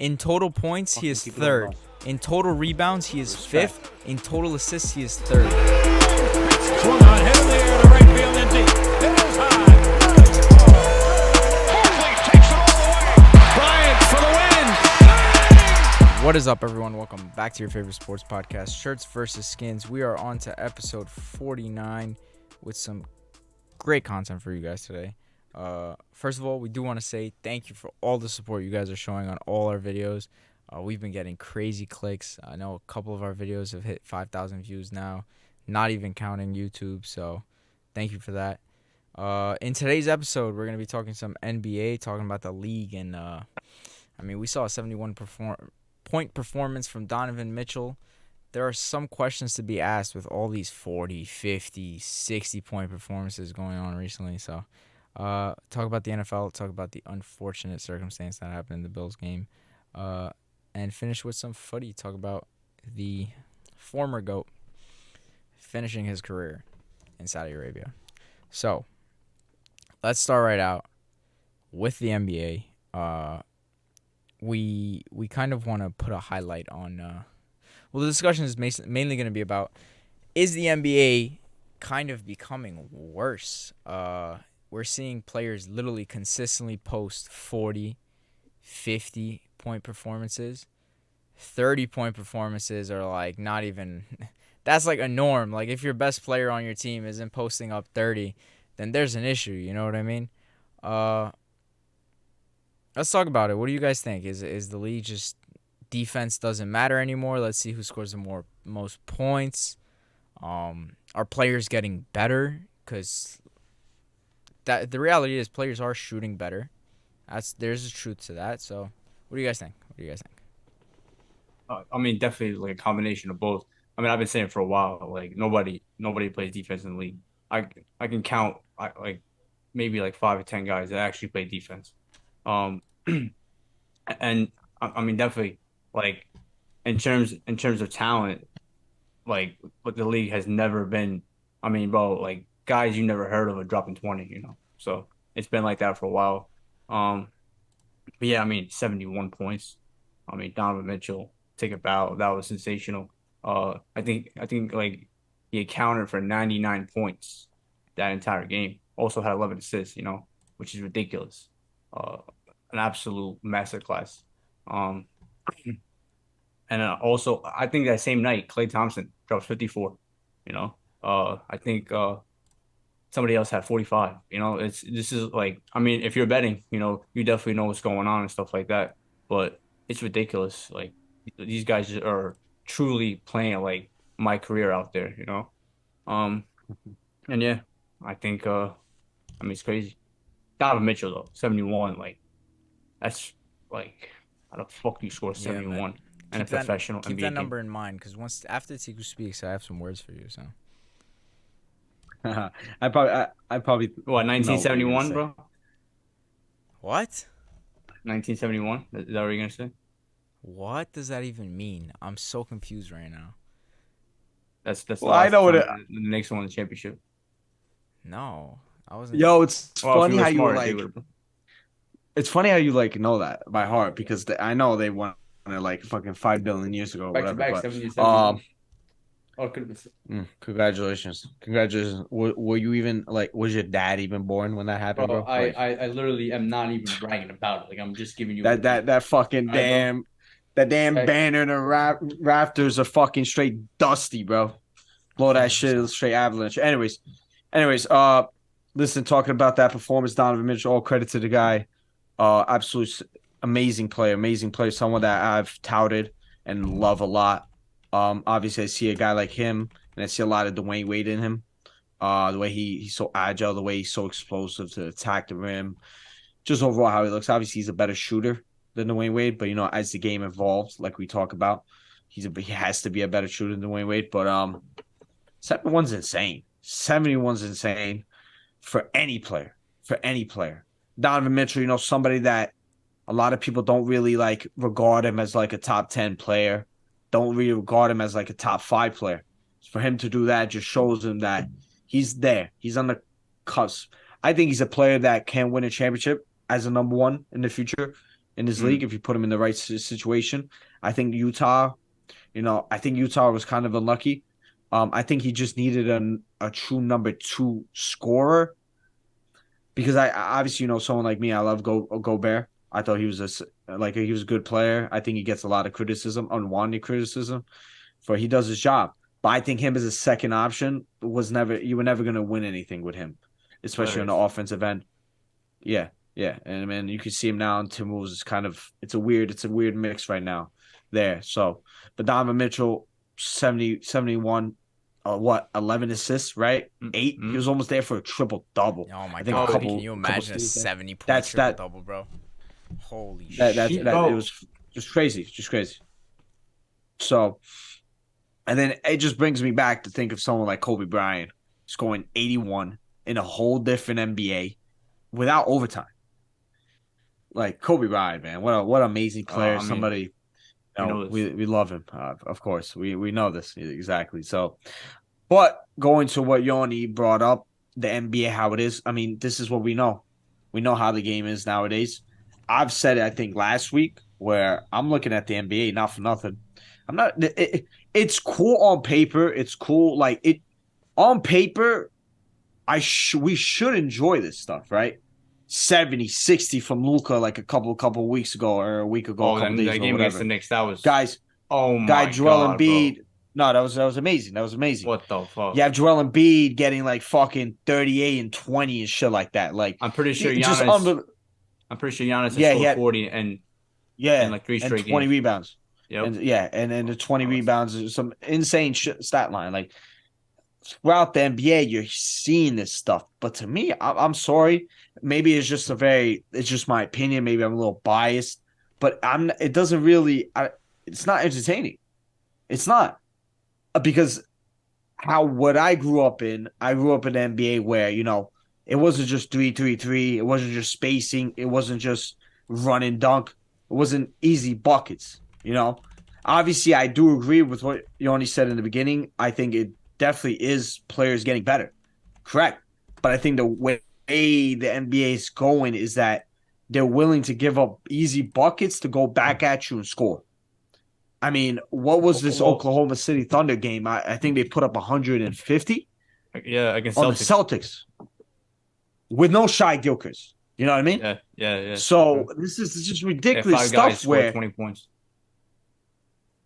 In total points, he is third. In total rebounds, he is fifth. In total assists, he is third. Swung on, head in the air to right field and deep. It is high. Barkley takes it all the way. Bryant for the win. What is up, everyone? Welcome back to your favorite sports podcast, Shirts versus Skins. We are on to episode 49 with some great content for you guys today. First of all, we do want to say thank you for all the support you guys are showing on all our videos. We've been getting crazy clicks. I know a couple of our videos have hit 5,000 views now, not even counting YouTube, so thank you for that. In today's episode, we're going to be talking some NBA, talking about the league, and we saw a 71-point performance from Donovan Mitchell. There are some questions to be asked with all these 40, 50, 60-point performances going on recently, so talk about the NFL, talk about the unfortunate circumstance that happened in the Bills game, and finish with some footy, talk about the former GOAT finishing his career in Saudi Arabia. So, let's start right out with the NBA. We kind of want to put a highlight on, the discussion is mainly going to be about, is the NBA kind of becoming worse? We're seeing players literally consistently post 40, 50-point performances. 30-point performances are like not even – that's like a norm. Like if your best player on your team isn't posting up 30, then there's an issue. You know what I mean? Let's talk about it. What do you guys think? Is the league just defense doesn't matter anymore? Let's see who scores the most points. Are players getting better? Because – the reality is players are shooting better. There's a truth to that. So, what do you guys think? Definitely like a combination of both. I've been saying for a while, like nobody plays defense in the league. I can count maybe 5 or 10 guys that actually play defense. And definitely like in terms of talent, but the league has never been. Guys you never heard of are dropping 20, So it's been like that for a while. But yeah, 71 points. Donovan Mitchell, take a bow. That was sensational. I think he accounted for 99 points that entire game. Also had 11 assists, which is ridiculous. An absolute masterclass. And also, I think that same night, Klay Thompson dropped 54. I think somebody else had 45. If you're betting, you definitely know what's going on and stuff like that. But it's ridiculous. Like these guys are truly playing like my career out there, And yeah, I think it's crazy. Donovan Mitchell though, 71, that's how the fuck you score 71 and a professional NBA keep that game. Number in mind, because after Tiku speaks, I have some words for you. So. I probably what 1971, bro? What? 1971? Is that what you're gonna say? What does that even mean? I'm so confused right now. That's well, I know what the Knicks won the championship. No, I wasn't. Yo, it's funny how smart, it's funny how you know that by heart, because I know they won it fucking 5 billion years ago or whatever. But, congratulations. Were you even was your dad even born when that happened, bro? I literally am not even bragging about it. I'm just giving you that fucking damn banner and the rafters are fucking straight dusty, bro. Blow that shit straight avalanche. Anyways, listen, talking about that performance, Donovan Mitchell, all credit to the guy. Absolute amazing player, someone that I've touted and love a lot. Obviously, I see a guy like him, and I see a lot of Dwayne Wade in him. The way he's so agile, the way he's so explosive to attack the rim, just overall how he looks. Obviously, he's a better shooter than Dwayne Wade, but as the game evolves, like we talk about, he has to be a better shooter than Dwayne Wade. But 71's insane. 71's insane for any player. Donovan Mitchell, somebody that a lot of people don't really regard him as a top 10 player. Don't really regard him as a top 5 player. For him to do that just shows him that he's there. He's on the cusp. I think he's a player that can win a championship as a number one in the future in this league if you put him in the right situation. I think Utah was kind of unlucky. I think he just needed a true number 2 scorer because I obviously someone like me. I love Gobert. I thought he was he was a good player. I think he gets a lot of criticism, unwanted criticism, for he does his job. But I think him as a second option you were never going to win anything with him, especially on the offensive end. Yeah, yeah, and I mean you can see him now in Timberwolves. It's a weird mix right now there. So, but Donovan Mitchell 71, 11 assists, right? 8. He was almost there for a triple double. Oh my god! Can you imagine a 70-point triple double, bro? Holy shit! It was just crazy, So, and then it just brings me back to think of someone like Kobe Bryant scoring 81 in a whole different NBA without overtime. Like Kobe Bryant, man, what an amazing player! Somebody, we love him, of course. We know this exactly. So, but going to what Yoni brought up, the NBA, how it is. I mean, this is what we know. We know how the game is nowadays. I've said it, I think, last week, where I'm looking at the NBA, not for nothing. I'm not. It's cool on paper. It's cool, on paper. We should enjoy this stuff, right? 70, 60 from Luka like a couple weeks ago or a week ago. Oh, and the game against the Knicks, that was Joel Embiid. Bro. No, that was amazing. That was amazing. What the fuck? You have Joel Embiid getting like fucking 38 and 20 and shit like that. Like I'm pretty sure Giannis. I'm pretty sure Giannis has scored 40 and like 3 straight 20 games. rebounds. Yep. And then the 20 rebounds is some insane stat line. Like throughout the NBA, you're seeing this stuff. But to me, I'm sorry. Maybe it's just my opinion. Maybe I'm a little biased, but it doesn't really. It's not entertaining. It's not because what I grew up in the NBA where it wasn't just 3-3-3. It wasn't just spacing. It wasn't just run and dunk. It wasn't easy buckets. Obviously, I do agree with what Yoni said in the beginning. I think it definitely is players getting better. Correct. But I think the way the NBA is going is that they're willing to give up easy buckets to go back at you and score. I mean, what was this Oklahoma City Thunder game? I think they put up 150. Yeah, against on Celtics. The Celtics. With no Shai Gilchrist. You know what I mean? Yeah. So this is just ridiculous stuff where 20 points.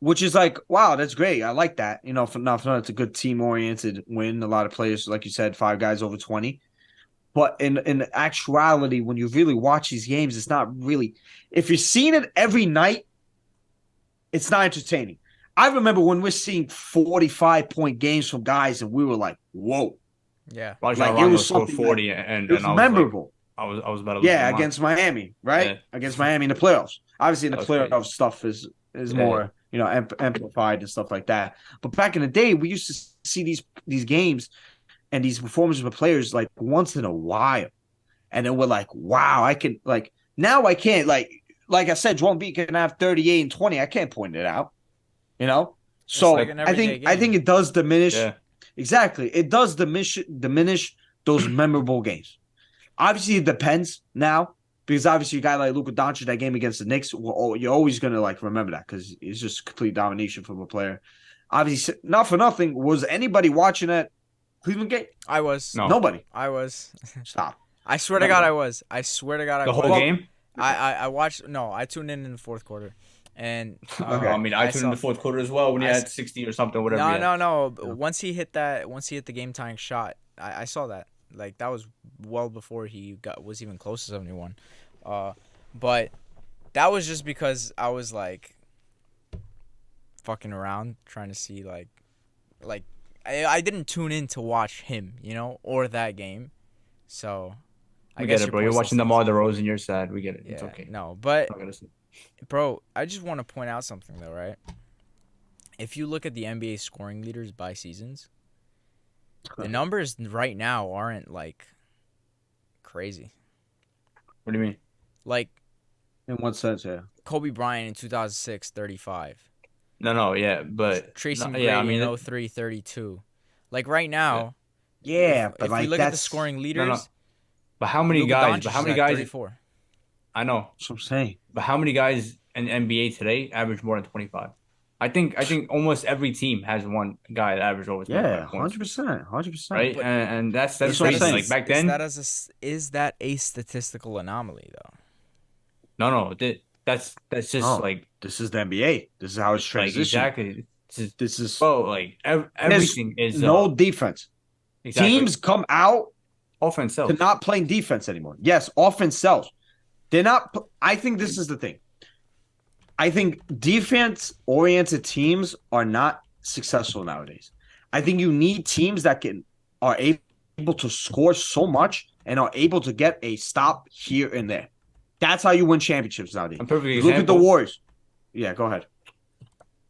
Which is like, wow, that's great. I like that. For it's a good team-oriented win. A lot of players, like you said, 5 guys over 20. But in actuality, when you really watch these games, it's not really – if you're seeing it every night, it's not entertaining. I remember when we're seeing 45-point games from guys, and we were like, whoa. Yeah. Like it was something 40, and it was memorable. I was about to against Miami, right? Yeah. Against Miami in the playoffs. Obviously, in the playoff stuff is more – amplified and stuff like that. But back in the day, we used to see these games and these performances with players like once in a while. And then we're like, wow, I can now I can't like I said, Joel Embiid can have 38 and 20. I can't point it out. So like I think it does diminish. Yeah. Exactly. It does diminish those memorable games. Obviously, it depends now. Because obviously, a guy like Luka Doncic, that game against the Knicks, you're always going to remember that because it's just complete domination from a player. Obviously, not for nothing. Was anybody watching that Cleveland game? I was. No. Nobody. I was. Stop. I swear to God, I was. I swear to God, I was. The whole game? I watched. No, I tuned in the fourth quarter. And okay. I mean, I tuned in the fourth quarter as well when he had 60 or something, whatever. No. Once he hit the game tying shot, I saw that. Like that was well before he was even close to 71. But that was just because I was like fucking around trying to see like I didn't tune in to watch him, or that game. So I get it, bro. You're watching DeMar DeRozan, you're sad. We get it. It's okay. No, but bro, I just want to point out something though, right? If you look at the NBA scoring leaders by seasons, the numbers right now aren't like crazy. What do you mean? Like, in what sense? Yeah, Kobe Bryant in 2006, 35. No, yeah, but Tracy McGrady in 03, 32. Like right now, but if we look at the scoring leaders, But how many guys? 34. I know. That's what I'm saying. But how many guys in the NBA today average more than 25? I think almost every team has one guy that averages over Yeah, 25 points, 100%, 100%. right? But And that's That's what I'm crazy. saying. Like back then, is that a statistical anomaly though? no, that's just Oh, this is the NBA. This is how it's like transitioning. exactly. This is Bro, like there's everything is no defense. exactly Teams come out offense to sells. not playing defense anymore. Yes, offense sells. They're not. I think this is the thing. I think defense-oriented teams are not successful nowadays. I think you need teams that are able to score so much and are able to get a stop here and there. That's how you win championships nowadays. A perfect You look at the example. Warriors. Yeah, go ahead.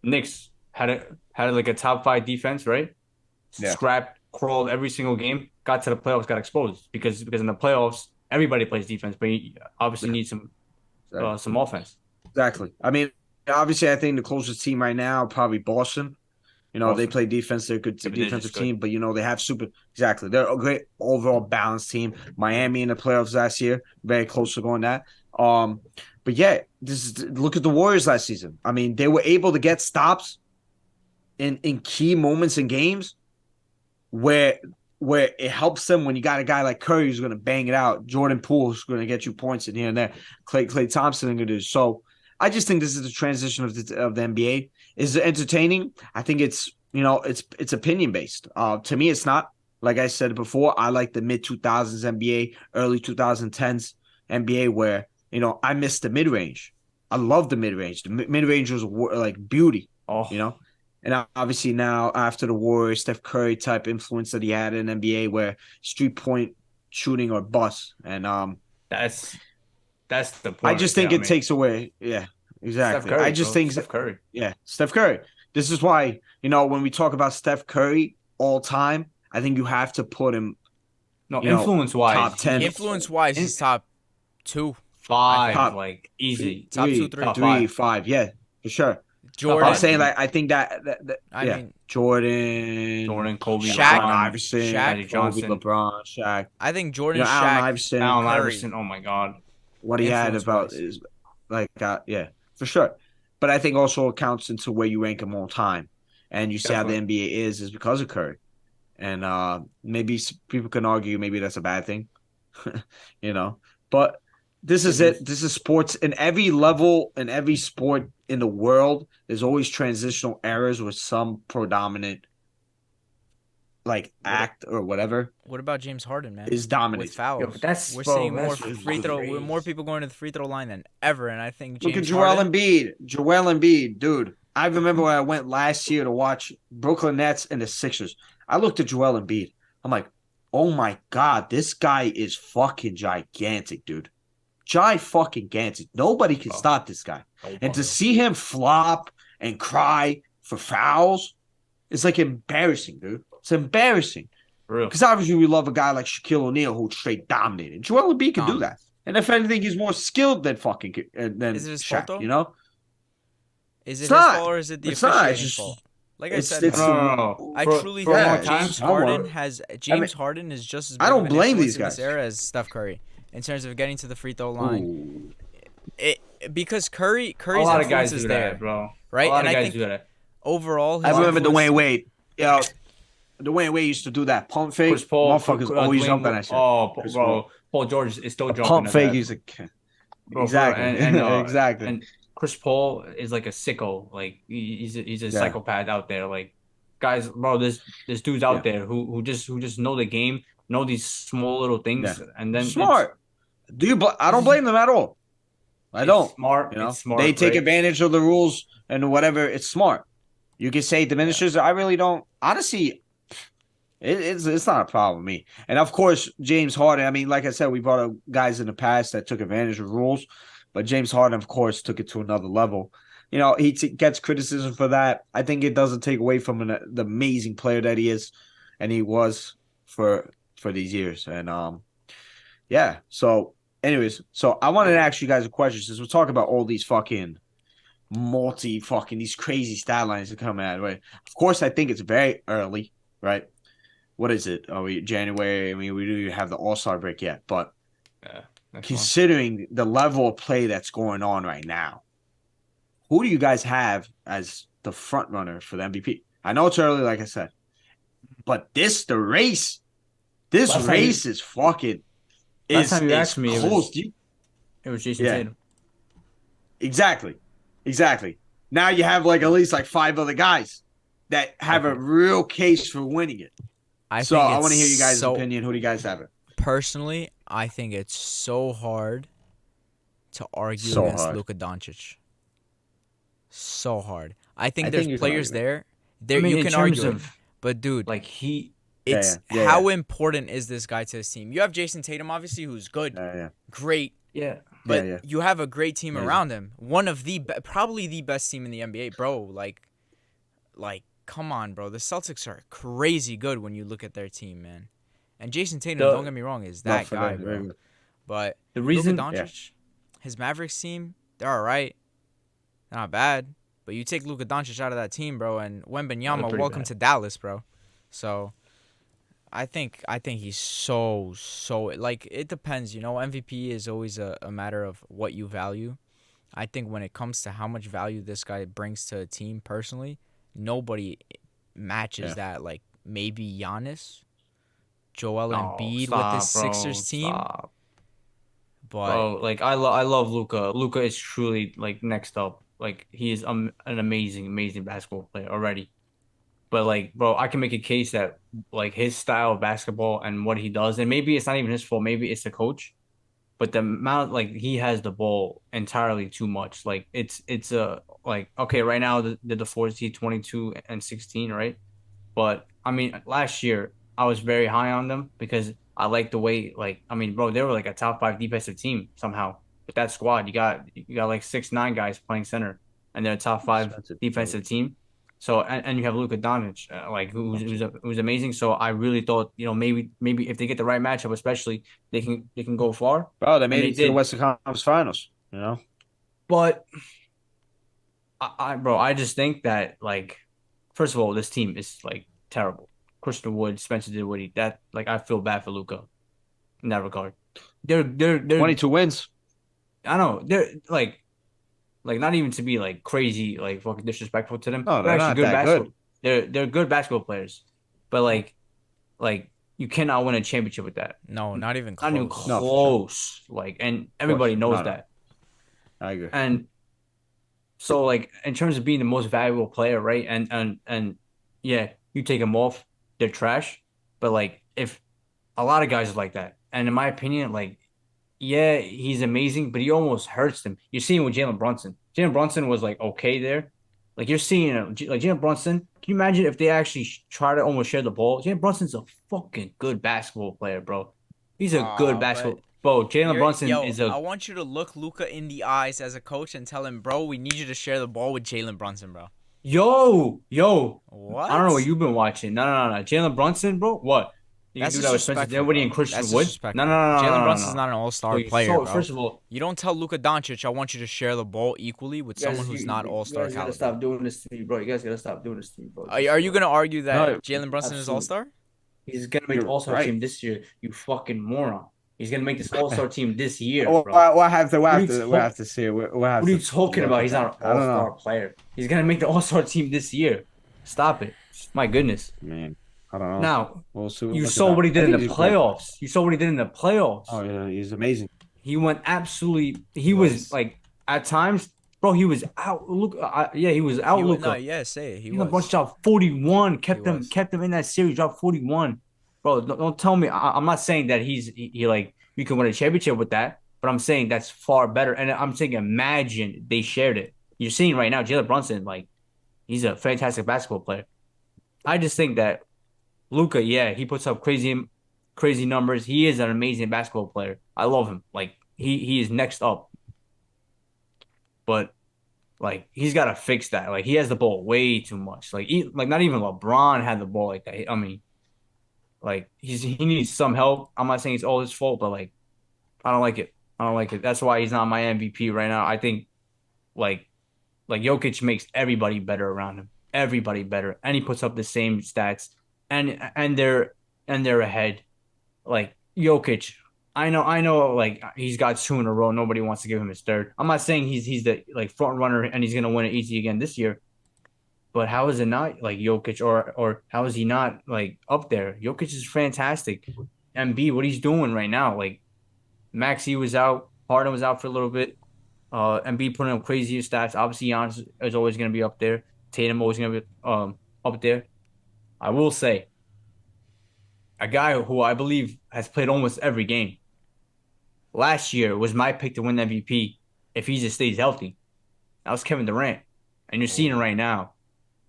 Knicks had like a top 5 defense, right? Yeah. Scrapped, crawled every single game, got to the playoffs, got exposed because in the playoffs everybody plays defense, but you obviously need some offense. Exactly. I mean, obviously, I think the closest team right now probably Boston. You know, they Boston. play defense. They're a good Yeah, but they're defensive just good. team, but you know they have exactly. They're a great overall balanced team. Miami in the playoffs last year, very close to going that. But yeah, look at the Warriors last season. I mean, they were able to get stops in key moments in games where it helps them when you got a guy like Curry who's going to bang it out, Jordan Poole who's going to get you points in here and there, Klay Thompson going to do so. I just think this is the transition of the NBA. Is it entertaining? I think it's it's opinion based. To me, it's not. Like I said before, I like the mid 2000s NBA, early 2010s NBA, where I missed the mid range. I love the mid range. The mid range was like beauty. Oh, And obviously now after the Warriors, Steph Curry type influence that he had in NBA, where street point shooting or bust, and that's the point. I just think it takes away. Yeah, exactly. Steph Curry, I just think Steph Curry. Yeah, Steph Curry. This is why when we talk about Steph Curry all time, I think you have to put him. No, influence wise, top 10. Influence wise, he's top 2, 5, Top- like easy. top 2, 3, top 3, 5. 5. Yeah, for sure. Jordan. I'm saying like I think that I yeah, mean, Jordan, Kobe, Shaq, LeBron, Iverson, Shaq, Magic Johnson, Kobe, LeBron, Shaq. I think Jordan, Allen Shaq, Iverson, Allen Curry. Iverson. Oh my God. what he had about Influence-wise. is like yeah, for sure. But I think also it counts into where you rank him all time, and you see how the Definitely. NBA is because of Curry, and maybe people can argue maybe that's a bad thing, but this is it. This is sports in every level, in every sport in the world. There's always transitional errors with some predominant act or whatever What about James Harden, man? is dominant. With fouls, Yo, but that's- we're bro, seeing more that's free throw. crazy. We're more people going to the free throw line than ever, and I think Look James at Joel Harden. Embiid, dude. I remember when I went last year to watch Brooklyn Nets and the Sixers. I looked at Joel Embiid. I'm like, oh my God, this guy is fucking gigantic, dude. Fucking gigantic. Nobody can stop this guy. And to see him flop and cry for fouls, it's like embarrassing, dude. It's embarrassing. For real. Because obviously we love a guy like Shaquille O'Neal who straight dominated. Joel Embiid can do that. And if anything, he's more skilled than than Is it his Shaq, fault, though? Is it It's his not. fault or is it the It's not. It's officiating just- fault? Like I it's- said, it's- man, No. I For- truly for a think long yeah, time, James Harden I Harden is just as I big don't of an blame influence these in this guys. era as Steph Curry in terms of getting to the free throw line. Ooh. Because a Curry's lot of influence guys is do there, that, bro. right? A lot And of I guys think do that. overall, his I remember influence- Dwayne Wade. Dwayne Wade used to do that pump fake. Chris Paul, Motherfuckers always Dwayne- jumping that shit. Oh, Chris bro, Paul George is still jumping. Pump at fake. that. He's like, Bro, exactly, and exactly. And Chris Paul is like a sicko. Like he's a psychopath out there. Like guys, bro, there's dudes out there who just know the game, know these small little things, and then smart. I don't blame them at all. I don't. Smart. It's smart. They take right? advantage of the rules and whatever. It's smart. You can say it diminishes. I really don't. Honestly, it's not a problem with me. And of course, James Harden. I mean, like I said, we brought up guys in the past that took advantage of rules, but James Harden, of course, took it to another level. He gets criticism for that. I think it doesn't take away from the amazing player that he is, and he was for these years. And yeah. So, anyways, I wanted to ask you guys a question since we're talking about all these fucking these crazy stat lines that come out. Right. Of course, I think it's very early. Right. What is it? Are we January? I mean, we don't even have the All-Star break yet, but Next one. considering the level of play that's going on right now, who do you guys have as the front runner for the MVP? I know it's early, like I said, but this race is fucking Last time you is asked me, close. it was Jason Yeah. Tatum. Exactly. Now you have like at least like 5 other guys that have a Okay. real case for winning it. I So think I it's want to hear you guys' so opinion. Who do you guys have it? personally, I think it's so hard to argue So against hard. Luka Doncic. So hard. I think I there's think you can players argue there. There I mean, you in can terms argue it, of but dude, like he, it's Yeah. how important is this guy to his team? You have Jason Tatum, obviously, who's good, Yeah. great, yeah, but Yeah. you have a great team Amazing. around him. One of probably the best team in the NBA, bro. Like, come on, bro. The Celtics are crazy good when you look at their team, man. And Jason Tatum, don't get me wrong, is that guy, bro. But the Luka reason, Doncic, his Mavericks team, they're all right. They're not bad. But you take Luka Doncic out of that team, bro, and Wembanyama, pretty welcome bad. to Dallas, bro. So I think he's so like it depends, you know. MVP is always a matter of what you value. I think when it comes to how much value this guy brings to a team personally, nobody matches that. Like maybe Giannis, Joel Embiid with this Sixers team. Stop. But Bro, like I love Luka. Luka is truly like next up. Like he is an amazing basketball player already. But like, bro, I can make a case that like his style of basketball and what he does, and maybe it's not even his fault. Maybe it's the coach. But the amount like he has the ball entirely too much. Like it's a like okay, right now the 4 22 and 16, right? But I mean, last year I was very high on them because I like the way like I mean, bro, they were like a top 5 defensive team somehow. With that squad, you got like 6'9" guys playing center, and they're a top 5 defensive team. So and you have Luka Doncic, like who's amazing. So I really thought maybe if they get the right matchup, especially they can go far, Bro, they and made they it to the did. Western Conference Finals. You know, But bro, I just think that like first of all, this team is like terrible. Christian Wood, Spencer Dinwiddie, that like I feel bad for Luka in that regard. They're 22 wins. I know they're like not even to be like crazy like fucking disrespectful to them. No, They're they're actually not good that basketball. good. They're good basketball players, but like you cannot win a championship with that. no, not even Not even close. No, for sure. close. Like, and everybody knows No. that. I agree. And so, like, in terms of being the most valuable player, right? And yeah, you take them off, they're trash. But like, if a lot of guys are like that, and in my opinion, like, yeah, he's amazing, but he almost hurts them. You're seeing with Jalen Brunson. Jalen Brunson was like okay there. Like you're seeing like Jalen Brunson. Can you imagine if they actually try to almost share the ball? Jalen Brunson's a fucking good basketball player, bro. He's a good But basketball. Bro, Jalen Brunson is I a want you to look Luka in the eyes as a coach and tell him, bro, we need you to share the ball with Jalen Brunson, bro. yo. What? I don't know what you've been watching. No. Jalen Brunson, bro. What? You That's can do that with Spencer disrespectful, Dinwiddie and bro. Christian That's Wood? disrespectful. No. Jalen Brunson's not an all-star So, player, bro. First of all, You don't tell Luka Doncic, I want you to share the ball equally with someone who's not all-star You guys gotta caliber. stop doing this to me, bro. You guys gotta stop doing this to me, bro. Are you going to argue that No, Jalen Brunson is absolutely. all-star? He's gonna make the You're All-Star right. team this year. You fucking moron. He's gonna make this All-Star team this year, We'll bro. have to see it. What are you talking about? He's not an All-Star player. He's gonna make the All-Star team this year. Stop it. My goodness. Man, I don't know. Now, We'll see. you saw what he did in the playoffs. You saw what he did in the playoffs. Oh yeah, he's amazing. He went absolutely. He was like at times, bro. He was out. Look, he was out. No, Luka. yeah, say it. He He got was. bunched out 41. Kept was. him in that series. Dropped 41. Bro, don't tell me. I'm not saying that he like you can win a championship with that, but I'm saying that's far better. And I'm saying imagine they shared it. You're seeing right now, Jalen Brunson, like he's a fantastic basketball player. I just think that Luka, yeah, he puts up crazy numbers. He is an amazing basketball player. I love him. Like he is next up. But like he's got to fix that. Like he has the ball way too much. Like not even LeBron had the ball like that. I mean, like he needs some help. I'm not saying it's all his fault, but like I don't like it. That's why he's not my MVP right now. I think like Jokic makes everybody better around him. Everybody better. And he puts up the same stats. And they're ahead. Like Jokic, I know. Like he's got two in a row. Nobody wants to give him his third. I'm not saying he's the like front runner and he's gonna win it easy again this year. But how is it not like Jokic or how is he not like up there? Jokic is fantastic. MB, what he's doing right now, like Maxey was out, Harden was out for a little bit. MB putting up crazy stats. Obviously, Giannis is always going to be up there. Tatum always going to be up there. I will say, a guy who I believe has played almost every game last year was my pick to win MVP if he just stays healthy. That was Kevin Durant, and you're seeing it right now.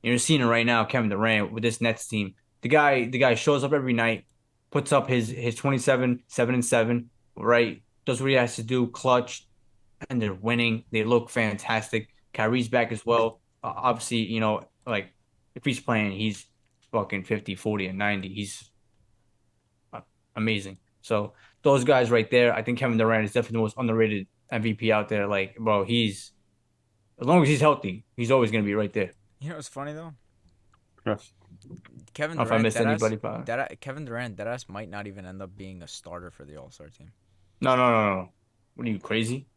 You're seeing it right now, Kevin Durant with this Nets team. The guy shows up every night, puts up his 27, 7-7, right? Does what he has to do, clutch, and they're winning. They look fantastic. Kyrie's back as well. Obviously, like if he's playing, he's fucking 50, 40, and 90. He's amazing. So those guys right there, I think Kevin Durant is definitely the most underrated MVP out there. Like, bro, he's as long as he's healthy, he's always gonna be right there. You know what's funny though? Yes. Kevin If I Durant, missed anybody, but Kevin Durant, deadass might not even end up being a starter for the All-Star team. no. What are you crazy?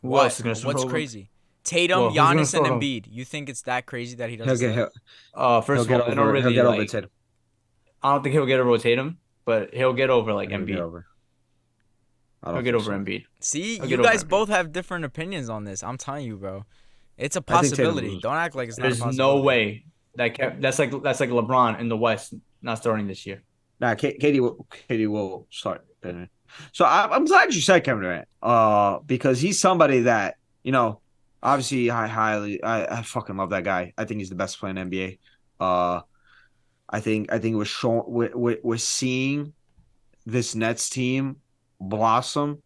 Who What? else is gonna start What's over? crazy? Tatum, Well, who's gonna Giannis, and start over? Embiid. You think it's that crazy that he He'll doesn't? get First he'll of get all, I don't over really he'll get over like. Tatum. I don't think he'll get over Tatum, but he'll get over like He'll get Embiid. over. I He'll don't get think over so. Embiid. See, He'll you get over guys Embiid. both have different opinions on this. I'm telling you, bro. It's a I think Tatum possibility. loses. Don't act like it's not a There's possibility. no way that's like LeBron in the West not starting this year. Nah, Katie will start. So I'm glad you said Kevin Durant. Because he's somebody that obviously I fucking love that guy. I think he's the best player in the NBA. I think we're showing we're seeing this Nets team blossom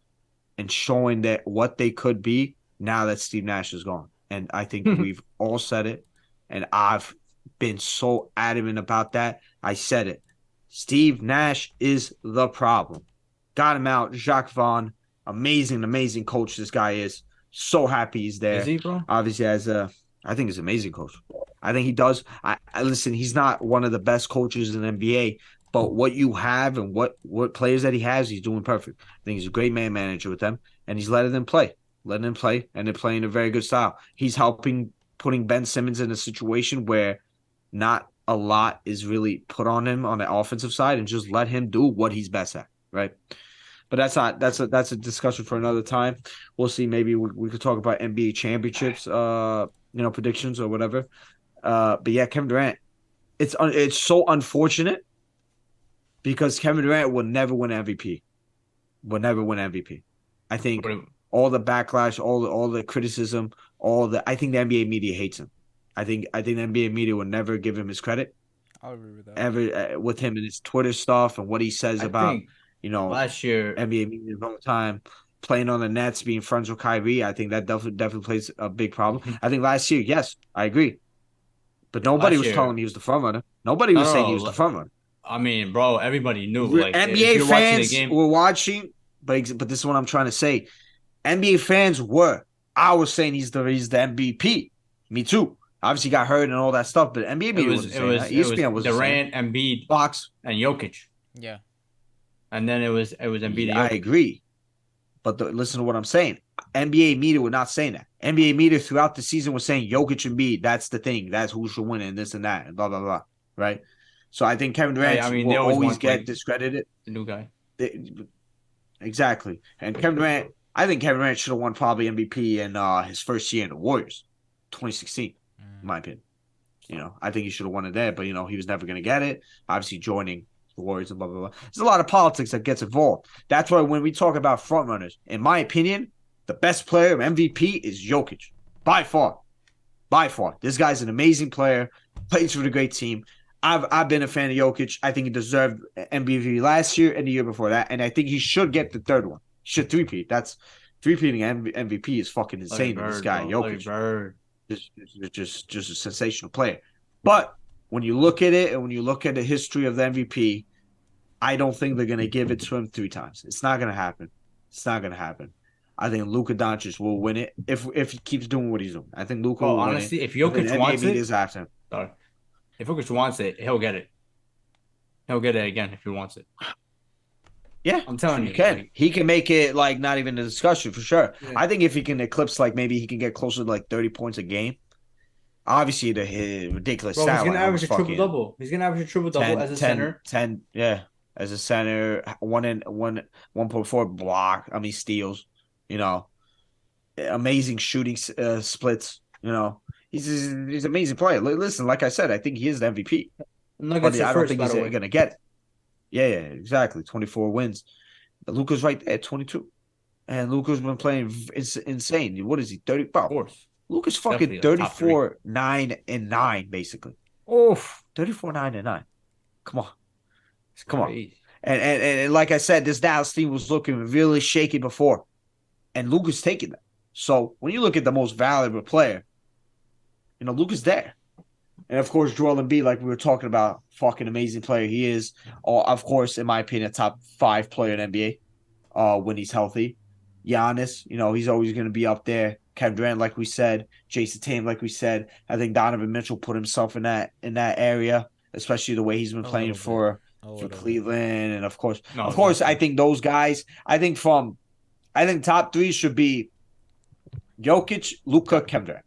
and showing that what they could be now that Steve Nash is gone. And I think we've all said it, and I've been so adamant about that. I said it. Steve Nash is the problem. Got him out. Jacques Vaughn, amazing coach this guy is. So happy he's there. Is he, bro? Obviously, I think he's an amazing coach. I think he does. I listen, he's not one of the best coaches in the NBA, but what you have and what players that he has, he's doing perfect. I think he's a great man manager with them, and he's letting them play, and they're playing a very good style. He's putting Ben Simmons in a situation where not a lot is really put on him on the offensive side, and just let him do what he's best at, right? But that's a discussion for another time. We'll see. Maybe we could talk about NBA championships, predictions or whatever. But yeah, Kevin Durant, it's so unfortunate because Kevin Durant will never win MVP. Will never win MVP. I think all the backlash, all the criticism, I think the NBA media hates him. I think the NBA media will never give him his credit. I'll agree with that. Ever with him and his Twitter stuff and what he says about last year NBA media all the time, playing on the Nets, being friends with Kyrie. I think that definitely plays a big problem. I think last year, yes, I agree. But nobody was telling him he was the front runner. Nobody was saying he was the front runner. I mean, bro, everybody knew. Like NBA fans were watching, but this is what I'm trying to say. NBA fans were. I was saying he's the MVP. Me too. Obviously got hurt and all that stuff, but NBA media wasn't saying that. ESPN was Durant, Embiid, Fox, and Jokic. Yeah. And then it was Embiid. Yeah, I agree. But listen to what I'm saying. NBA media were not saying that. NBA media throughout the season was saying Jokic and Embiid, that's the thing. That's who should win and this and that and blah, blah, blah. Right? So I think Kevin Durant will always get discredited. The new guy. Exactly. And I think Kevin Durant should have won probably MVP in his first year in the Warriors, 2016, in my opinion. I think he should have won it there, but he was never going to get it. Obviously joining the Warriors and blah, blah, blah. There's a lot of politics that gets involved. That's why when we talk about front runners, in my opinion, the best player of MVP is Jokic. By far. This guy's an amazing player, plays for a great team. I've been a fan of Jokic. I think he deserved MVP last year and the year before that, and I think he should get the third one. He should three-peat. That's three-peating MVP is fucking insane to this guy, Jokic. Just a sensational player. But when you look at it and when you look at the history of the MVP, I don't think they're going to give it to him 3 times. It's not going to happen. I think Luka Doncic will win it if he keeps doing what he's doing. I think Luka will win honestly, it. If Jokic wants it, after him. Sorry. If Jokic wants it, he'll get it. He'll get it again if he wants it. Yeah, I'm telling he you, can. like, He can make it like not even a discussion for sure. Yeah. I think if he can eclipse, like maybe he can get closer to like 30 points a game. Obviously, his ridiculous bro, he's stat gonna line average was a triple fucking double. He's gonna average a triple double 10, as a 10, center. 10, yeah, as a center, 1.4 block. I mean steals. You know, amazing shooting splits. You know, he's an amazing player. Listen, like I said, I think he is the MVP. Nuggets But are I don't first, think by he's the way. gonna get it. Yeah, exactly. 24 wins. Luka's right there, 22. And Luka's been playing insane. What is he? 30? Of Bro, course, Luka's fucking definitely like top three. 34, 9, and 9, basically. Oof, 34, 9, and 9. Come on. it's Come on. crazy. And like I said, this Dallas team was looking really shaky before. And Luka's taking that. So when you look at the most valuable player, Luka's there. And of course, Joel Embiid, like we were talking about, fucking amazing player. He is, of course, in my opinion, a top 5 player in NBA when he's healthy. Giannis, he's always going to be up there. Kevin Durant, like we said, Jason Tatum, like we said. I think Donovan Mitchell put himself in that area, especially the way he's been playing for Cleveland, and of course, I think those guys. I think top 3 should be Jokic, Luka, Kevin Durant,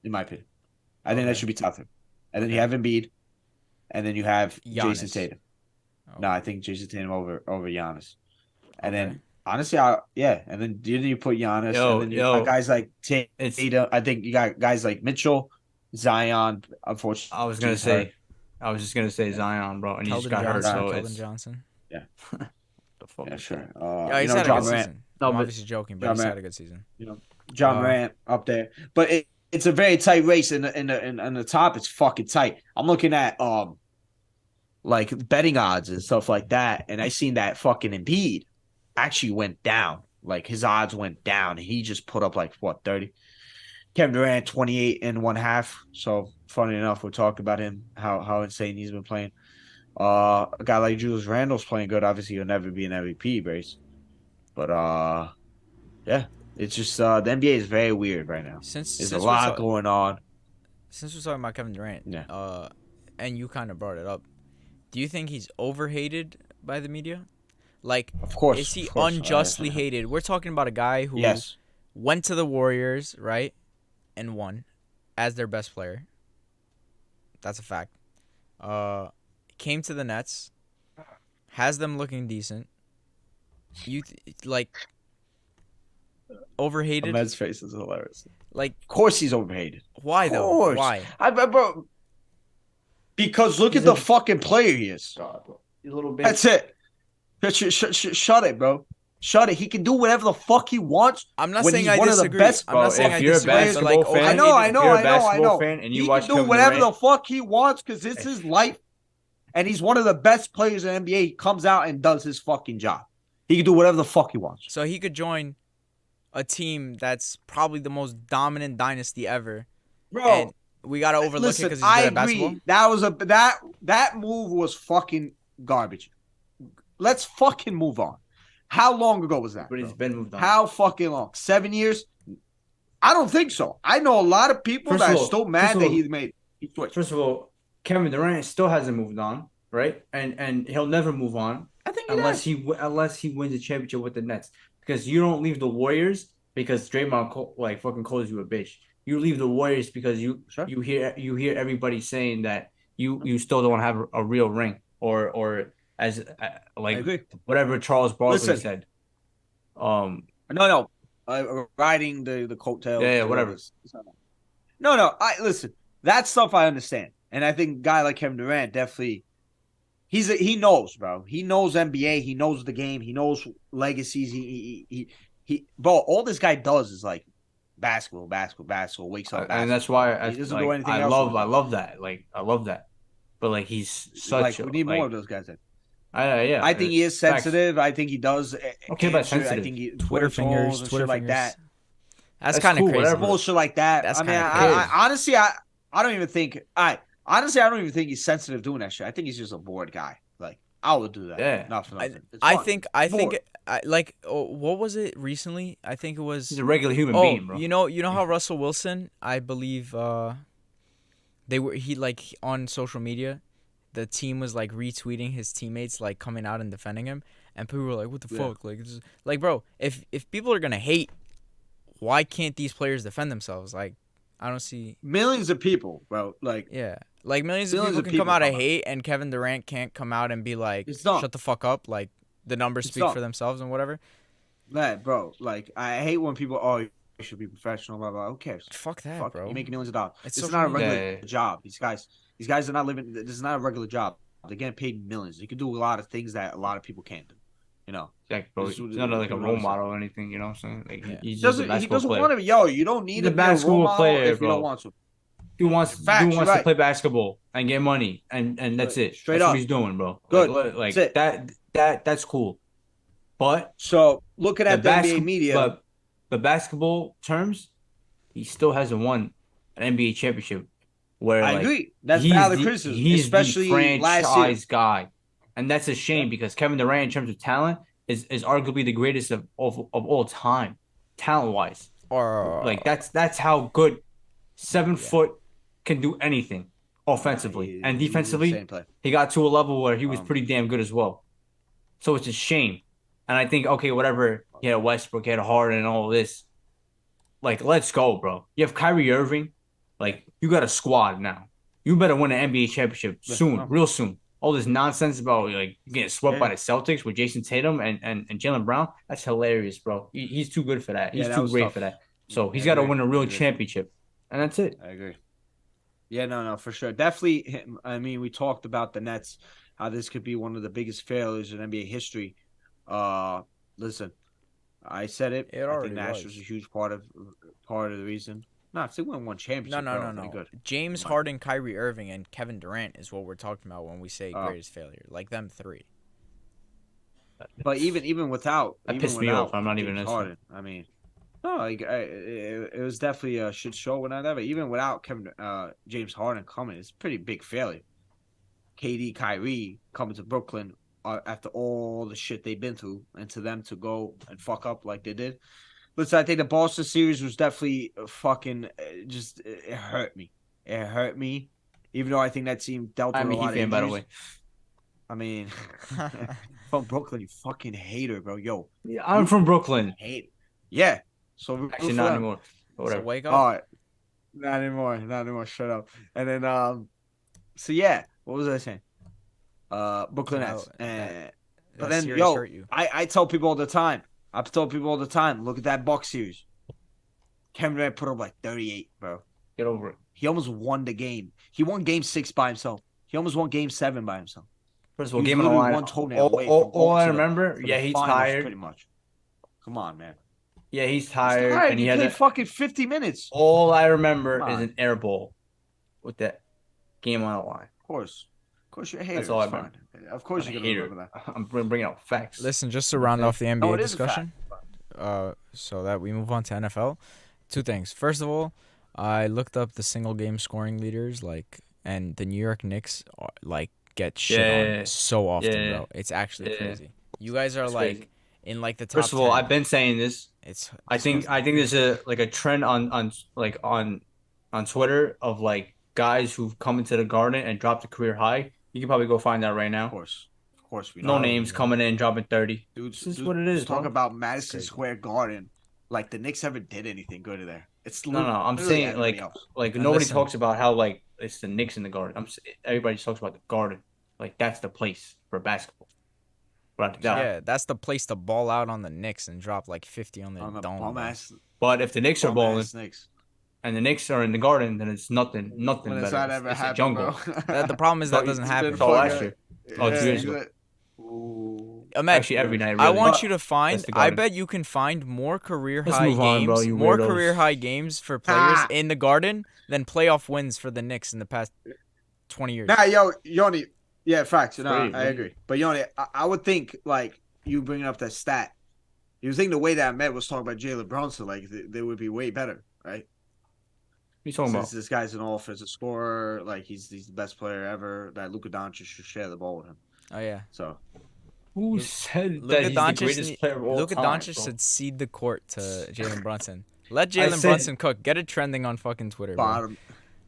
in my opinion. I think that should be top 3. And then you have Embiid, and then you have Jason Tatum. No, I think Jason Tatum over Giannis. And then honestly, and then you put Giannis, and then you got guys like Tatum. I think you got guys like Mitchell, Zion. Unfortunately, I was just gonna say Zion, bro, and he just got hurt. So Keldon Johnson. Yeah. The fuck. Yeah, sure. He's had a good season. I'm obviously joking, but he's had a good season. John Morant up there, but it's a very tight race in the top. It's fucking tight. I'm looking at like betting odds and stuff like that, and I seen that fucking Embiid actually went down. Like his odds went down, and he just put up like 30. Kevin Durant 28.5. So funny enough, we're talking about him, how insane he's been playing. A guy like Julius Randle's playing good. Obviously, he'll never be an MVP, Brace. But yeah, it's just the NBA is very weird right now. There's a lot going on. Since we're talking about Kevin Durant, yeah, and you kind of brought it up, do you think he's overhated by the media? Like, of course, is he unjustly hated? We're talking about a guy who went to the Warriors, right, and won as their best player. That's a fact. Came to the Nets, has them looking decent. Overhated. Ahmed's face is hilarious. Like, of course he's overhated. Why though? Why? Bro, because look at the fucking player he is. You little bitch. That's it. Shut it, bro. Shut it. He can do whatever the fuck he wants. I'm not when saying he's I one disagree. Of the best, I'm not saying if you're a basketball fan, I know. Fan and you he watch can do Kevin whatever Durant, the fuck he wants because it's his life, and he's one of the best players in the NBA. He comes out and does his fucking job. He can do whatever the fuck he wants. So he could join a team that's probably the most dominant dynasty ever, bro. And we gotta overlook it because he's good at basketball. That was that move was fucking garbage. Let's fucking move on. How long ago was that? But he's been moved on. How fucking long? 7 years? I don't think so. I know a lot of people that are still mad that he switched. First of all, Kevin Durant still hasn't moved on, right? And he'll never move on. I think unless he wins a championship with the Nets, because you don't leave the Warriors because Draymond fucking calls you a bitch. You leave the Warriors because you hear everybody saying that you still don't have a real ring or as whatever Charles Barkley said. No, riding the coattails. Yeah, whatever. No. Listen. That stuff I understand, and I think a guy like Kevin Durant definitely. He knows, bro. He knows NBA. He knows the game. He knows legacies. He bro. All this guy does is like basketball. Wakes up, and that's why he doesn't do anything else. I love that. I love that. But he's such. We need more of those guys. I think he is sensitive. Facts. I think he does. Okay, but sensitive. I think he Twitter fingers, and shit like that. That's kind of cool, crazy. Bullshit like that. That's I honestly, I don't even think. Honestly, I don't even think he's sensitive doing that shit. I think he's just a bored guy. Like, I would do that. Yeah. Not for nothing. I think what was it recently? I think it was. He's a regular human being, bro. You know how Russell Wilson, I believe, he on social media, the team was like retweeting his teammates like coming out and defending him, and people were like, "What the fuck?" Like, it's like, bro, if people are gonna hate, why can't these players defend themselves? Like, I don't see millions of people, bro. Like, yeah, like millions of people can come out and hate, and Kevin Durant can't come out and be like, "Shut the fuck up!" Like the numbers speak for themselves and whatever. That, bro. Like, I hate when people, you should be professional, blah blah. Who cares? Fuck that, bro. You're making millions of dollars. It's It's so not a funny. regular job. These guys are not living. This is not a regular job. They're getting paid millions. You can do a lot of things that a lot of people can't do. You know, like, bro, he's not like a role model or anything. You know what I'm saying? Like, he's he just a basketball doesn't player. want to. Yo, you don't need He's a basketball player, if bro. you don't want to. He wants to play basketball and get money, and that's it. Straight that's up. what he's doing, bro. Good. Like that's cool. But so looking at the NBA media, the basketball terms, he still hasn't won an NBA championship. Where I agree. That's valid criticism. He's especially the last franchise guy, and that's a shame because Kevin Durant, in terms of talent, is arguably the greatest of all time, talent wise. Like that's how good 7 foot can do anything offensively and defensively. He got to a level where he was pretty damn good as well. So it's a shame. And I think, okay, whatever, he had Westbrook, he had Harden and all this. Like, let's go, bro. You have Kyrie Irving. Like, you got a squad now. You better win an NBA championship soon, real soon. All this nonsense about, like, getting swept by the Celtics with Jason Tatum and Jaylen Brown, that's hilarious, bro. He's too good for that. He's too great for that. So he's got to win a real championship. And that's it. I agree. Yeah, no, for sure. Definitely him. I mean, we talked about the Nets, how this could be one of the biggest failures in NBA history. Listen, I said it. I think Nash was a huge part of the reason. No, if they win one championship, no. Good. James Harden, Kyrie Irving, and Kevin Durant is what we're talking about when we say greatest failure. Like them three. But even without, that pissed me off. I'm not even Harden. I mean, no, like it was definitely a shit show when I never. Even without James Harden coming, it's a pretty big failure. KD, Kyrie coming to Brooklyn after all the shit they've been through, and to them to go and fuck up like they did. Listen, I think the Boston series was definitely fucking it hurt me. It hurt me, even though I think that team dealt with a lot of injuries. By the way. I mean, from Brooklyn, you fucking hater, bro. Yo, yeah, I'm from Brooklyn. Hate. Yeah. So actually, not anymore. Whatever. So wake up. All right. Not anymore. Shut up. And then, so yeah, what was I saying? Brooklyn Nets. But then, yo, I tell people all the time. Look at that Bucks series. Kevin Durant put up like 38, bro. Get over it. He almost won the game. He won Game 6 by himself. He almost won Game 7 by himself. First of all, game on the line. All I remember, he's tired. Pretty much. Come on, man. Yeah, he's tired. And he played fucking 50 minutes. All I remember is an air ball with that game on the line. Of course, you're a hater. That's all I remember. Of course you're going to remember that. I'm bringing out facts. Listen, just to round off the NBA discussion, so that we move on to NFL, two things. First of all, I looked up the single game scoring leaders, and the New York Knicks, get shit on so often, bro. It's actually crazy. You guys are crazy. In the top. First of all, 10. I've been saying this. I think there's a trend on Twitter of guys who've come into the Garden and dropped a career high. You can probably go find that right now. Of course. No names coming in dropping 30. Dude, this is what it is. Talk about Madison Square Garden. The Knicks ever did anything good there. It's no. I'm saying nobody talks about how it's the Knicks in the Garden. Everybody talks about the Garden. That's the place for basketball. Yeah, that's the place to ball out on the Knicks and drop 50 on the dome. But if the Knicks are balling and the Knicks are in the Garden, then it's nothing better. That ever it's happened, a jungle. The problem is that doesn't happen. It's all last year. 2 years ago. Actually, every night. Really. I want you to find. I bet you can find more career high games for players in the Garden than playoff wins for the Knicks in the past 20 years. Nah, yo, Yoni. Yeah, facts. No, I agree. But Yoni, I would think you bringing up that stat. You would think the way that I met was talking about Jalen Brunson, they would be way better, right? What are you talking about? This guy's an offensive scorer. He's the best player ever. That Luka Doncic should share the ball with him. Oh yeah. So who said that he's the greatest player of all time? Luka Doncic should cede the court to Jalen Brunson. Let Jalen Brunson cook. Get it trending on fucking Twitter. Bro.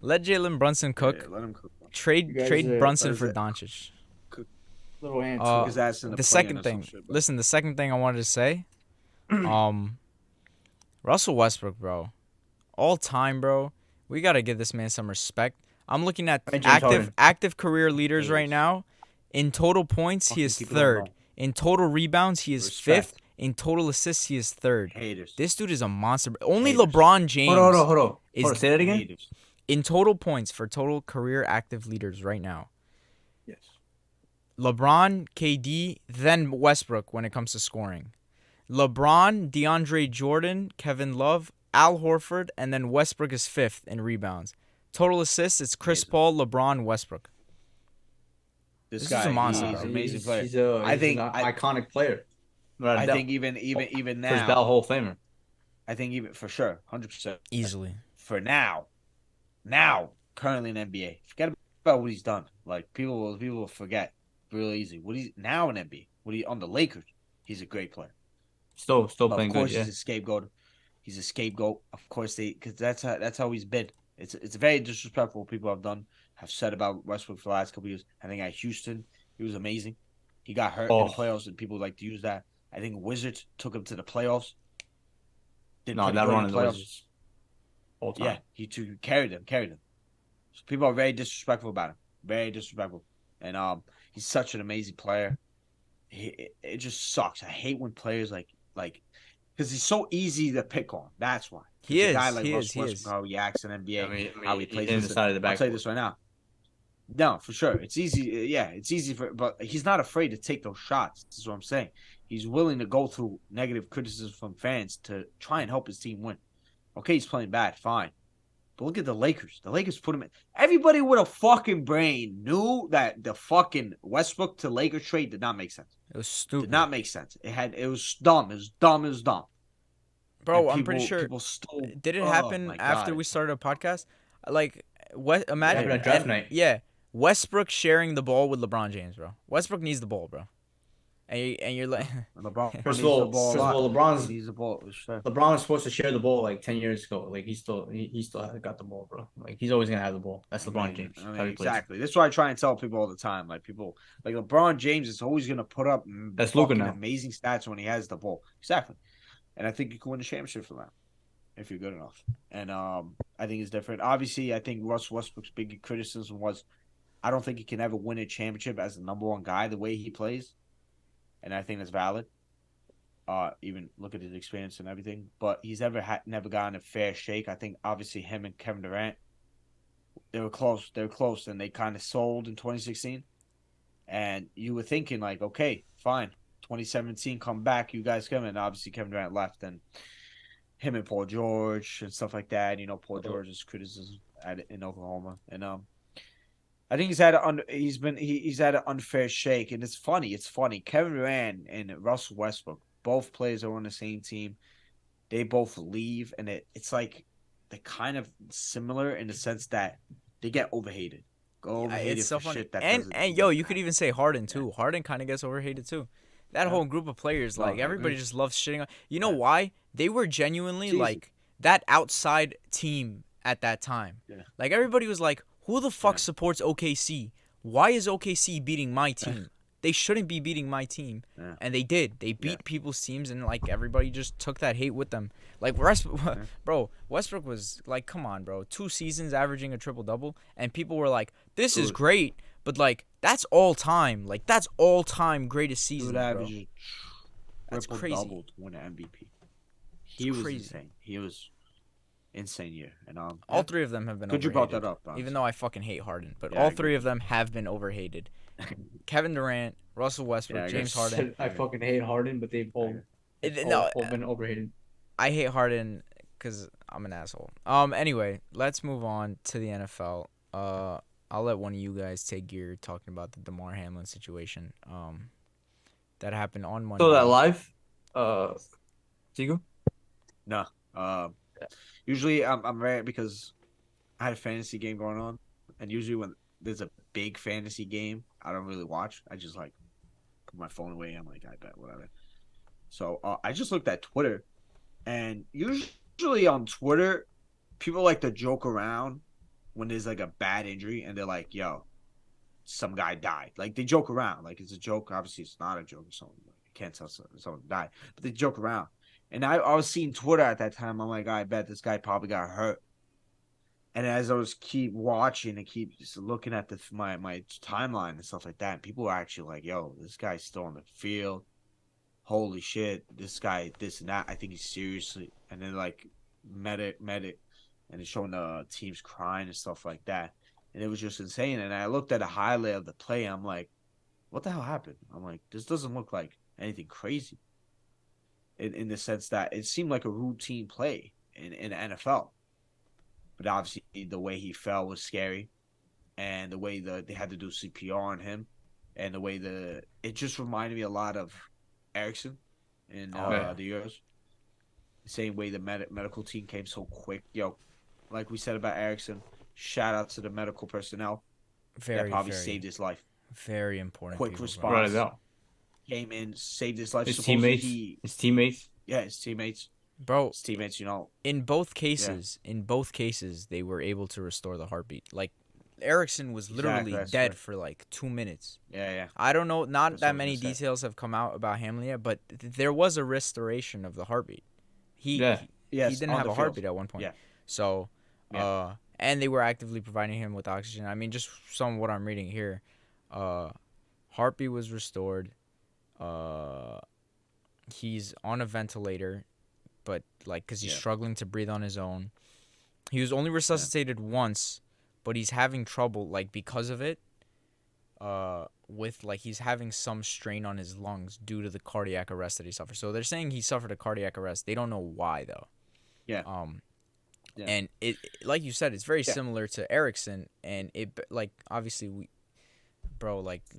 Let Jalen Brunson cook. Yeah, let him cook. Trade guys trade are- Brunson what for is it? Doncic. Little ants. Uh, His ass in the play-in second or some thing. shit, bro. Listen, the second thing I wanted to say. Russell Westbrook, bro. All time, bro. We gotta give this man some respect. I'm looking at And James Harden. active career leaders right Haters. now. In total points, he Fucking is people don't third. know. In total rebounds, he is Respect. fifth. In total assists, he is third. Haters. This dude is a monster. Only Haters. LeBron James Hold on. is Say that again. Haters. in total points for total career active leaders right now. Yes. LeBron, KD, then Westbrook when it comes to scoring. LeBron, DeAndre Jordan, Kevin Love, Al Horford, and then Westbrook is fifth in rebounds. Total assists, it's Chris Amazing. Paul, LeBron, Westbrook. This This guy, is a monster, he's bro. an amazing player. He's I think- an I- iconic player. Without a I doubt. think even First ballot now, Hall of Famer. I think even for sure, 100%. Easily. For now, currently in NBA, forget about what he's done. Like people will forget real easy. What he's now in NBA, what he on the Lakers, he's a great player. Still But playing of course, good. Yeah. he's a scapegoat. He's a scapegoat. Of course, because that's how he's been. It's very disrespectful what people have said about Westbrook for the last couple of years. I think at Houston, he was amazing. He got hurt in the playoffs, and people like to use that. I think Wizards took him to the playoffs. Did No, pretty that good run in is the playoffs. Wizards. All time. Yeah, he carried them. So people are very disrespectful about him. Very disrespectful. And he's such an amazing player. It just sucks. I hate when players like because he's so easy to pick on. That's why. He A is. guy like He Russ is. He Westbrook, is. how he acts in NBA, I mean, how he plays. in the Listen, side of the I'll tell you backcourt. this right now. No, for sure. It's easy. Yeah, it's easy but he's not afraid to take those shots. This is what I'm saying. He's willing to go through negative criticism from fans to try and help his team win. Okay, he's playing bad, fine. But look at the Lakers. The Lakers put him in. Everybody with a fucking brain knew that the fucking Westbrook to Lakers trade did not make sense. It was stupid. Did not make sense. It was dumb. It was dumb. Bro, And I'm pretty sure. people stole. Did it Oh, happen my after God. we started a podcast? Like, imagine. happened at draft night. Yeah. Westbrook sharing the ball with LeBron James, bro. Westbrook needs the ball, bro. And you're like, LeBron First needs the ball a lot. LeBron's He needs the ball. Sure. LeBron was supposed to share the ball like 10 years ago. Like he still got the ball, bro. Like he's always gonna have the ball. That's LeBron James. I mean, How he plays. exactly. That's why I try and tell people all the time. Like people, like LeBron James is always gonna put up That's Luka fucking now. amazing stats when he has the ball. Exactly. And I think you can win a championship from that if you're good enough. And I think it's different. Obviously, I think Russ Westbrook's big criticism was, I don't think he can ever win a championship as the number one guy the way he plays, and I think that's valid. Even look at his experience and everything, but he's never gotten a fair shake. I think obviously him and Kevin Durant, they were close. And they kind of sold in 2016. And you were thinking like, okay, fine, 2017, come back, you guys come in. Obviously, Kevin Durant left, and him and Paul George and stuff like that. You know, Paul George's criticism in Oklahoma, and I think he's had an unfair shake, and it's funny. Kevin Durant and Russell Westbrook, both players are on the same team. They both leave, and it's like they're kind of similar in the sense that they get overhated. it's so for funny. shit that And doesn't yo, you matter. could even say Harden too. Harden kind of gets overhated too. That Yeah. whole group of players, No, like I everybody agree. just loves shitting on. You know Yeah. why? They were genuinely It's easy. like that outside team at that time. Yeah. Like everybody was like, "Who the fuck Yeah. supports OKC? Why is OKC beating my team? They shouldn't be beating my team." Yeah. And they did. They beat people's teams, and like everybody just took that hate with them. Like bro, Westbrook was like, "Come on, bro, 2 seasons averaging a triple double," and people were like, "This is Dude. great." But like that's all time. Like that's all time greatest season, Dude bro. averages That's triple crazy. double to win an MVP. He was crazy. insane. He was insane year, and All 3 of them have been Good you overhated. brought that up, Bronx. Even though I fucking hate Harden, but Yeah, all I 3 of them have been overhated. Kevin Durant, Russell Westbrook, Yeah, I James guess. Harden. I fucking hate Harden, but they've all been overhated. I hate Harden because I'm an asshole. Anyway, let's move on to the NFL. I'll let one of you guys take your talking about the DeMar Hamlin situation. That happened on Monday. So that live, Tigo? No. Usually I'm rare because I had a fantasy game going on, and usually when there's a big fantasy game, I don't really watch. I just like put my phone away. I'm like, I bet whatever. So I just looked at Twitter, and usually on Twitter, people like to joke around when there's like a bad injury and they're like, "Yo, some guy died." Like they joke around, like it's a joke. Obviously, it's not a joke. Someone you can't tell someone died, but they joke around. And I was seeing Twitter at that time. I'm like, I bet this guy probably got hurt. And as I was keep watching and keep just looking at my timeline and stuff like that, people were actually like, "Yo, this guy's still on the field. Holy shit, this guy, this and that. I think he's seriously." And then like medic, and it's showing the teams crying and stuff like that. And it was just insane. And I looked at a highlight of the play. I'm like, what the hell happened? I'm like, this doesn't look like anything crazy. In the sense that it seemed like a routine play in the NFL. But obviously, the way he fell was scary, and the way they had to do CPR on him, and the way it just reminded me a lot of Erickson in the Euros. The same way the medical team came so quick. Yo, like we said about Erickson, shout out to the medical personnel that probably saved his life. Very important. Quick response. Came in, saved his life. His teammates. Yeah, his teammates. Bro, his teammates, you know. In both cases, they were able to restore the heartbeat. Like, Erickson was literally dead for like 2 minutes. Yeah. I don't know. Not that many details have come out about Hamlin yet, but there was a restoration of the heartbeat. He didn't have a heartbeat at one point. Yeah. So, and they were actively providing him with oxygen. I mean, just some of what I'm reading here. Heartbeat was restored. He's on a ventilator, but like because he's struggling to breathe on his own. He was only resuscitated once, but he's having trouble like because of it. With like he's having some strain on his lungs due to the cardiac arrest that he suffered. So they're saying he suffered a cardiac arrest. They don't know why though. Yeah. And it like you said, it's very similar to Erickson, and it like obviously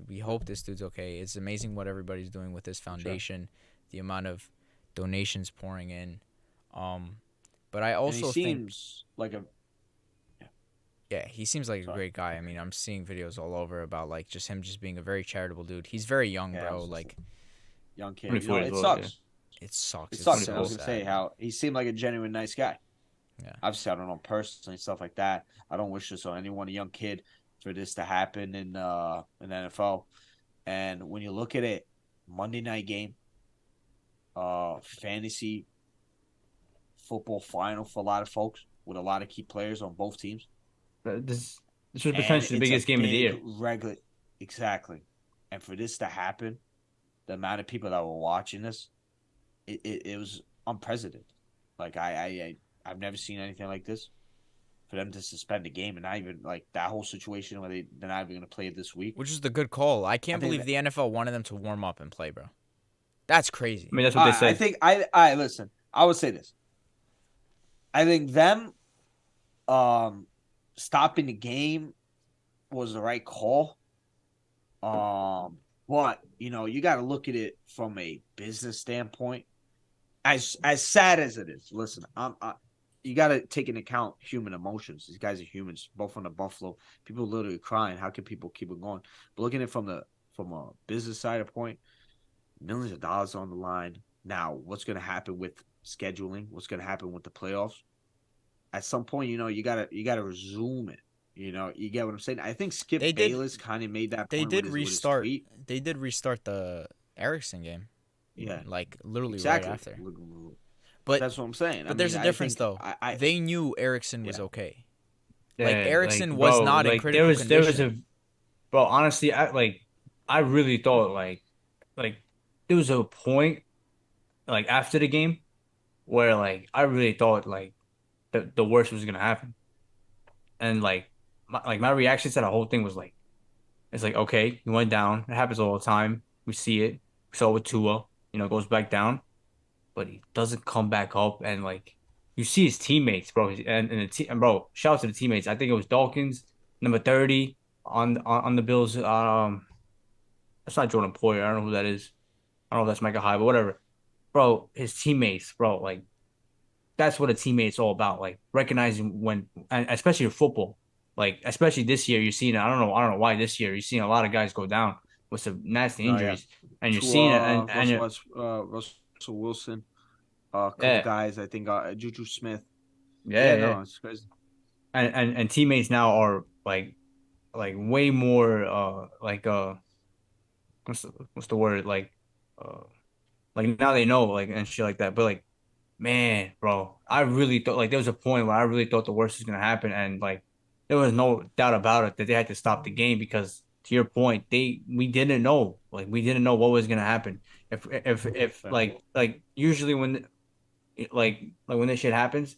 we hope this dude's okay. It's amazing what everybody's doing with this foundation, the amount of donations pouring in. But I also seems like a he seems like a great guy. I mean, I'm seeing videos all over about like just him just being a very charitable dude. He's very young, bro. Like young kid. You know, it sucks. It sucks. It sucks. I was gonna say how he seemed like a genuine nice guy. Yeah. Obviously, I don't know personally stuff like that. I don't wish this on anyone, a young kid, for this to happen in the NFL. And when you look at it, Monday night game, fantasy football final for a lot of folks with a lot of key players on both teams. This was potentially the biggest game of the year. Exactly. And for this to happen, the amount of people that were watching this, it was unprecedented. Like I've never seen anything like this. For them to suspend the game and not even like that whole situation where they're not even going to play it this week, which is the good call. I can't believe the NFL wanted them to warm up and play, bro. That's crazy. I mean, that's what they said. I think I listen. I would say this. I think them stopping the game was the right call. But you know, you got to look at it from a business standpoint. As sad as it is, listen, you got to take into account human emotions. These guys are humans, both from the Buffalo. People are literally crying. How can people keep it going? But looking at it from a business side of point, millions of dollars on the line. Now, what's going to happen with scheduling? What's going to happen with the playoffs? At some point, you know, you gotta resume it. You know, you get what I'm saying? I think Skip Bayless kind of made that point. They did restart the Erickson game. Yeah. Like literally right after. But that's what I'm saying. But there's a difference, though. They knew Erickson was okay. Like Erickson was not in critical condition. There was bro. Honestly, I really thought like there was a point like after the game where like I really thought like the worst was gonna happen, and like my reaction to the whole thing was like, it's like okay, he went down. It happens all the time. We see it. We saw it with Tua. You know, goes back down. But he doesn't come back up, and like you see his teammates, bro, and bro, shout out to the teammates. I think it was Dawkins, number 30 on the Bills. That's not Jordan Poyer. I don't know who that is. I don't know if that's Micah Hyde, but whatever, bro. His teammates, bro, like that's what a teammate's all about. Like recognizing when, and especially in football, like especially this year, you're seeing. I don't know why this year you're seeing a lot of guys go down with some nasty injuries, and you're seeing it, and Russell Wilson, a couple guys, I think Juju Smith. Yeah. It's crazy. and teammates now are way more what's the word uh like now they know like and shit like that. But like man, bro, I really thought like there was a point where I really thought the worst was gonna happen, and like there was no doubt about it that they had to stop the game because to your point, we didn't know we didn't know what was gonna happen. If like usually when when this shit happens,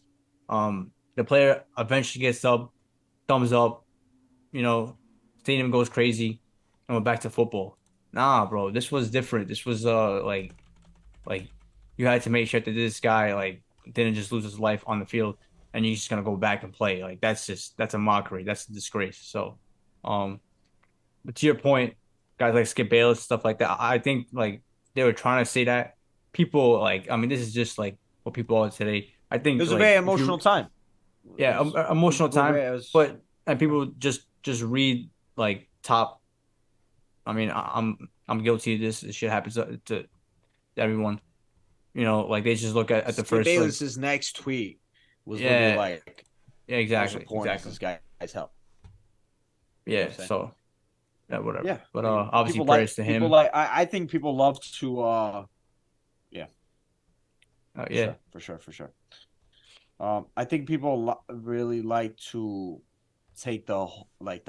the player eventually gets up, thumbs up, you know, stadium goes crazy, and we're back to football. Nah, bro, this was different. This was like you had to make sure that this guy didn't just lose his life on the field and you're just gonna go back and play. Like that's a mockery. That's a disgrace. So um but to your point, guys like Skip Bayless, stuff like that, I think like they were trying to say that. People I mean this is just like what people are today. I It think was a very if emotional you time. It yeah, was, emotional people were time, very, it was, but and people just read top. I mean, I'm guilty of this. This shit happens to everyone. Like they just look at the Skip first Bayless's next tweet was literally yeah, like yeah, most exactly, important is exactly. this guy's help. You know what Yeah, I'm saying? so yeah, Yeah. whatever. But I mean, obviously prayers to people him. like I think people love to yeah, for Yeah, sure, for sure, for sure. I think people really like to take the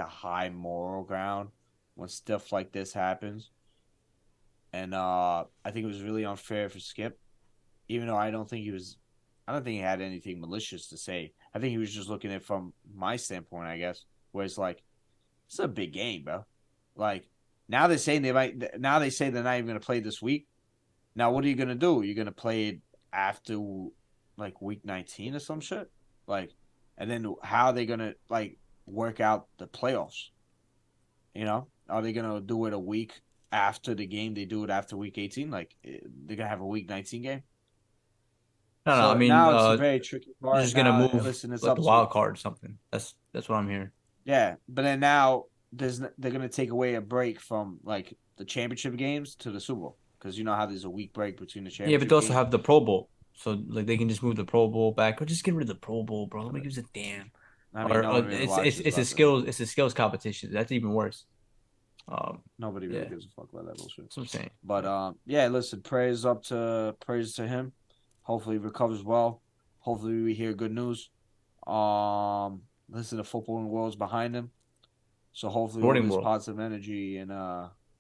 high moral ground when stuff like this happens. And I think it was really unfair for Skip, even though I don't think he had anything malicious to say. I think he was just looking at it from my standpoint, I guess, where it's like, it's a big game, bro. Like now they say they're not even gonna play this week. Now what are you gonna do? You're gonna play it after like week 19 or some shit? Like, and then how are they gonna work out the playoffs? Are they gonna do it a week after the game? They do it after week 18. Like they're gonna have a week 19 game. no, no. I So mean, now it's a very tricky they're part. just gonna Now, move listen, it's like up the to wild card or something. That's what I'm hearing. yeah. But then now they're gonna take away a break from like the championship games to the Super Bowl because you know how there's a week break between the Yeah, but they championship also games. have the Pro Bowl, so like they can just move the Pro Bowl back or just get rid of the Pro Bowl, bro. Nobody gives a damn. I mean, Or nobody really watches about that. it's a skills competition. That's even worse. Nobody really Yeah, gives a fuck about that bullshit. that's what I'm saying. But yeah, listen, praise to him. Hopefully he recovers well. Hopefully we hear good news. Listen, the footballing world's behind him. So hopefully all Sporting this world. positive energy and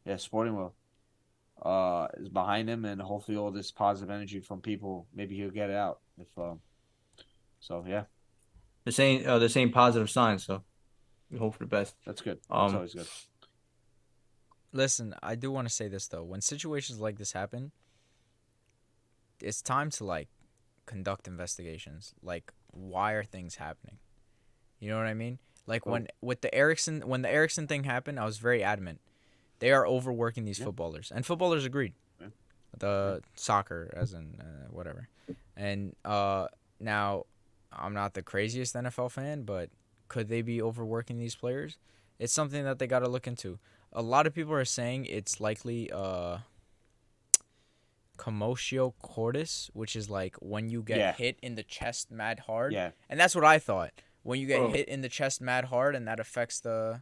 yeah, sporting world is behind him and hopefully all this positive energy from people, maybe he'll get it out. If so yeah, They're saying positive signs, so we hope for the best. that's good. That's Um, always good. Listen, I do want to say this though. When situations like this happen, it's time to conduct investigations. Like, why are things happening? You know what I mean? Like Well, when the Erickson thing happened, I was very adamant. They are overworking these yeah, footballers, and footballers agreed. yeah, yeah. The soccer, as in whatever. And now, I'm not the craziest NFL fan, but could they be overworking these players? It's something that they got to look into. A lot of people are saying it's likely commotio cordis, which is like when you get Yeah, hit in the chest mad hard. yeah. And that's what I thought. When you get bro, hit in the chest mad hard and that affects the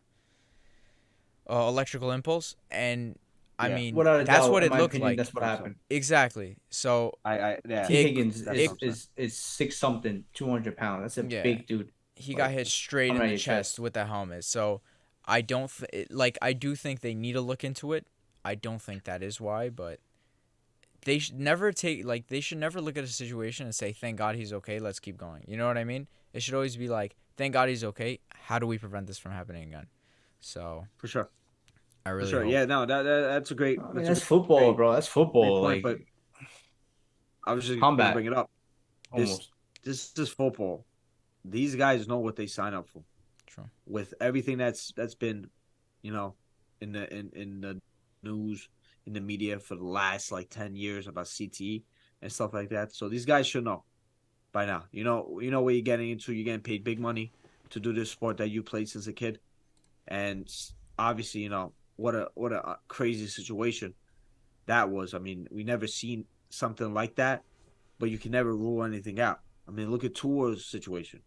electrical impulse. And I Yeah. mean, without a that's doubt, what in it my looked opinion, like. that's what I think so. happened. Exactly. So Yeah. T. it, Higgins That's it what I'm saying. is 6 something, 200 pounds. That's a yeah, big dude. he got Like hit straight coming in out of the your chest chest. with the helmet. So I don't I do think they need to look into it. I don't think that is why, but they should never they should never look at a situation and say thank God he's okay, let's keep going. You know what I mean? It should always be like thank God he's okay. How do we prevent this from happening again? So For sure. I For really sure. hope. Yeah, no, that's a great I mean, that's a that's football, great bro. That's great football. point, Like but I was just gonna combat, bring it up. This almost. this is football. These guys know what they sign up for. True. With everything that's been, you know, in the news, in the media for the last 10 years about CTE and stuff like that. So these guys should know by now. You know what you're getting into. You're getting paid big money to do this sport that you played since a kid, and obviously, what a crazy situation that was. I mean, we never seen something like that, but you can never rule anything out. I mean, look at Tour's situation.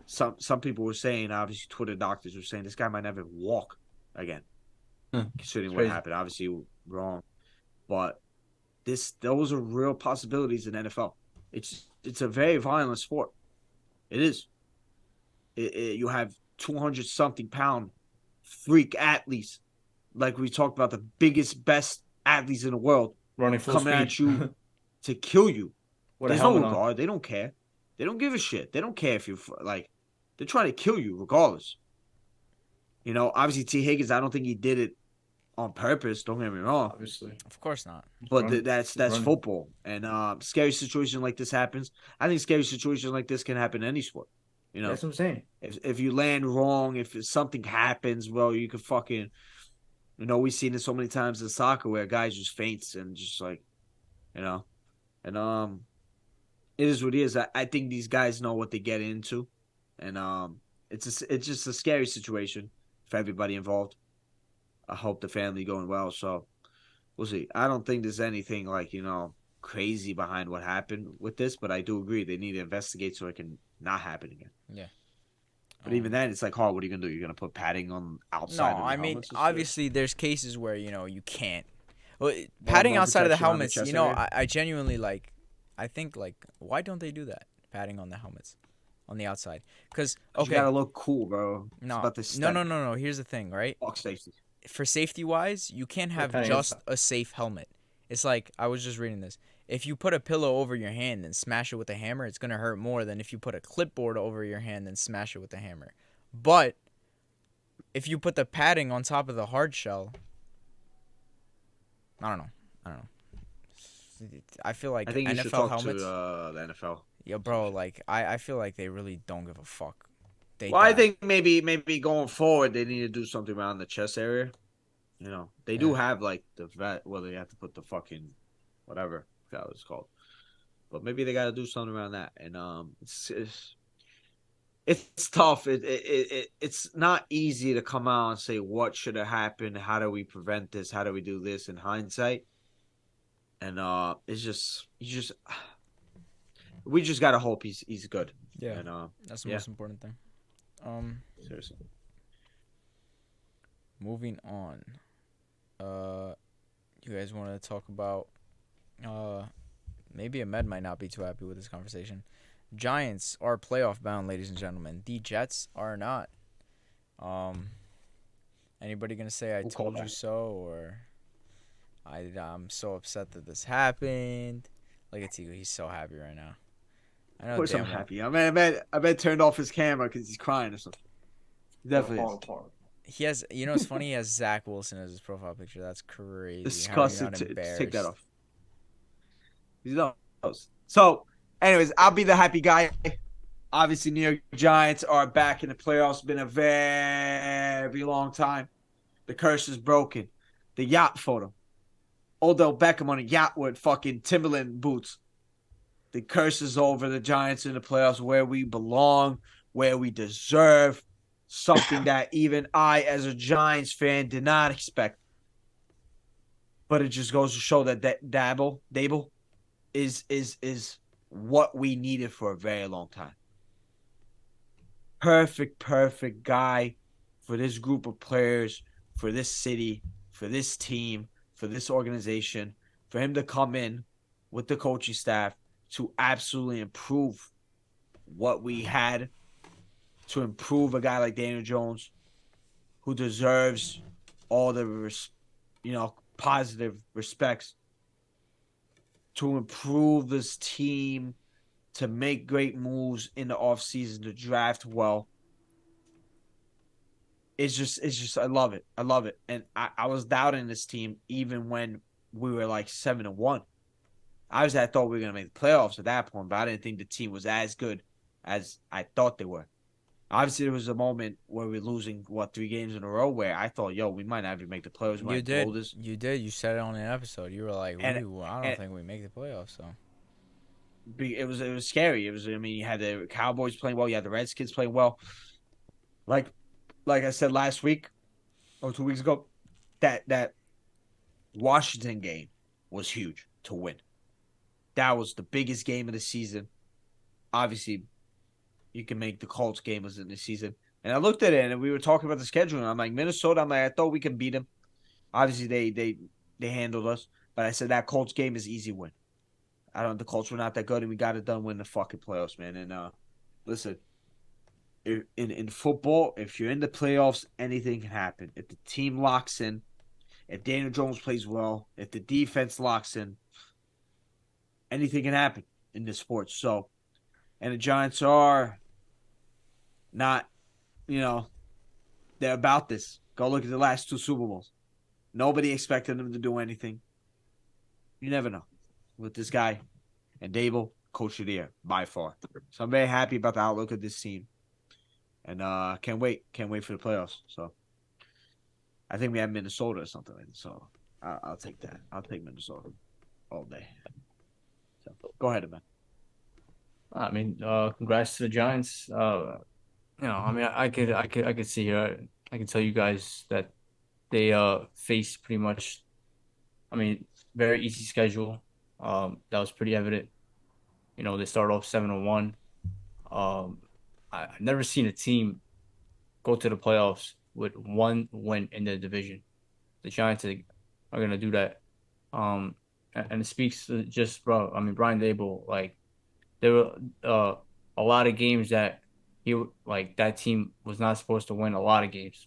some people were saying, obviously Twitter doctors were saying this guy might never walk again, considering what Crazy. happened. Obviously wrong, but those are real possibilities in NFL. It's a very violent sport. It is. You have 200 something pound freak athletes, like we talked about, the biggest, best athletes in the world Running full coming speed. at you to kill you. With a There's no helmet on. regard. They don't care. They don't give a shit. They don't care if you're like, they're trying to kill you regardless. You know, obviously T. Higgins, I don't think he did it on purpose. Don't get me wrong. Obviously. Of course not. But Run- that's run. football, and scary situation like this happens. I think scary situation like this can happen in any sport. You know, That's what I'm saying. if you land wrong, if something happens, well, you could fucking, you know, we've seen it so many times in soccer where guys just faints and just like, you know, and it is what it is. I think these guys know what they get into, and it's just a scary situation for everybody involved. I hope the family going well. So we'll see. I don't think there's anything like, you know, crazy behind what happened with this, but I do agree they need to investigate so it can not happen again. Yeah. But even then, it's like, hard. What are you gonna do? You're gonna put padding on outside? No, of the I mean, helmets and shit? obviously, there's cases where you can't. Well, padding more outside of the protection on the helmets, chest I area? genuinely like. I think why don't they do that? Padding on the helmets, on the outside, because You okay, gotta look cool, bro. It's no, about the no. Here's the thing, right? Fuck safety. For safety wise, you can't have padding just inside. a safe helmet. It's like I was just reading this. If you put a pillow over your hand and smash it with a hammer, it's gonna hurt more than if you put a clipboard over your hand and smash it with a hammer. But if you put the padding on top of the hard shell, I don't know. I feel like I think you should NFL talk helmets. to the NFL. Yeah, bro. Like I feel like they really don't give a fuck. They Well, I don't. think maybe going forward they need to do something around the chest area. You know, they do Yeah. have like the vet. Well, they have to put the fucking whatever I forgot what it's called. But maybe they got to do something around that. And it's tough. It's not easy to come out and say what should have happened. How do we prevent this? How do we do this in hindsight? And it's just we just gotta hope he's good. Yeah, And that's the yeah. most important thing. Seriously. Moving on. You guys want to talk about? Maybe Ahmed might not be too happy with this conversation. Giants are playoff bound, ladies and gentlemen. The Jets are not. Anybody gonna say I We'll call told you that. so, or I'm so upset that this happened. Look at Tigo, he's so happy right now. I know Of course I'm damn well. happy. I bet turned off his camera because he's crying or something. He definitely is. He has, it's funny. He has Zach Wilson as his profile picture. That's crazy. Disgusting. How are you not Take that embarrassed? off. He knows. So, anyways, I'll be the happy guy. Obviously, New York Giants are back in the playoffs. It's been a very long time. The curse is broken. The yacht photo. Odell Beckham on a yacht with fucking Timberland boots. The curse is over. The Giants in the playoffs, where we belong, where we deserve. Something that even I, as a Giants fan, did not expect. But it just goes to show that Dable is what we needed for a very long time. Perfect guy for this group of players, for this city, for this team, for this organization, for him to come in with the coaching staff to absolutely improve what we had, to improve a guy like Daniel Jones, who deserves all the positive respects, to improve this team, to make great moves in the offseason, to draft well. It's just I love it. And I was doubting this team even when we were like 7-1. I thought we were gonna make the playoffs at that point, but I didn't think the team was as good as I thought they were. Obviously, there was a moment where we're losing 3 games in a row where I thought, we might not even make the playoffs. We You might did. blow this. You did. You said it on an episode. You were like, I don't and- think we make the playoffs. So It was scary. You had the Cowboys playing well, you had the Redskins playing well. Like I said last week or 2 weeks ago, that Washington game was huge to win. That was the biggest game of the season. Obviously, you can make the Colts game was in the season. And I looked at it and we were talking about the schedule and I'm like, Minnesota, I'm like, I thought we could beat them. Obviously they handled us, but I said that Colts game is easy win. I don't. The Colts were not that good, and we got it done. Win the fucking playoffs, man. And listen, in football, if you're in the playoffs, anything can happen. If the team locks in, if Daniel Jones plays well, if the defense locks in, anything can happen in this sport. So, and the Giants are not, you know, they're about this. Go look at the last two Super Bowls. Nobody expected them to do anything. You never know with this guy and Dable, coach of the year by far. So I'm very happy about the outlook of this team, and can't wait for the playoffs. So I think we have Minnesota or something like that. So I'll take that. I'll take Minnesota all day. So go ahead, man. I mean, congrats to the Giants. I mean, I could see here. I can tell you guys that they face pretty much. I mean, very easy schedule. That was pretty evident. They start off 7-1. I've never seen a team go to the playoffs with one win in the division. The Giants are gonna do that. And it speaks to just, bro. I mean, Brian Dable, like there were a lot of games that that team was not supposed to win. A lot of games,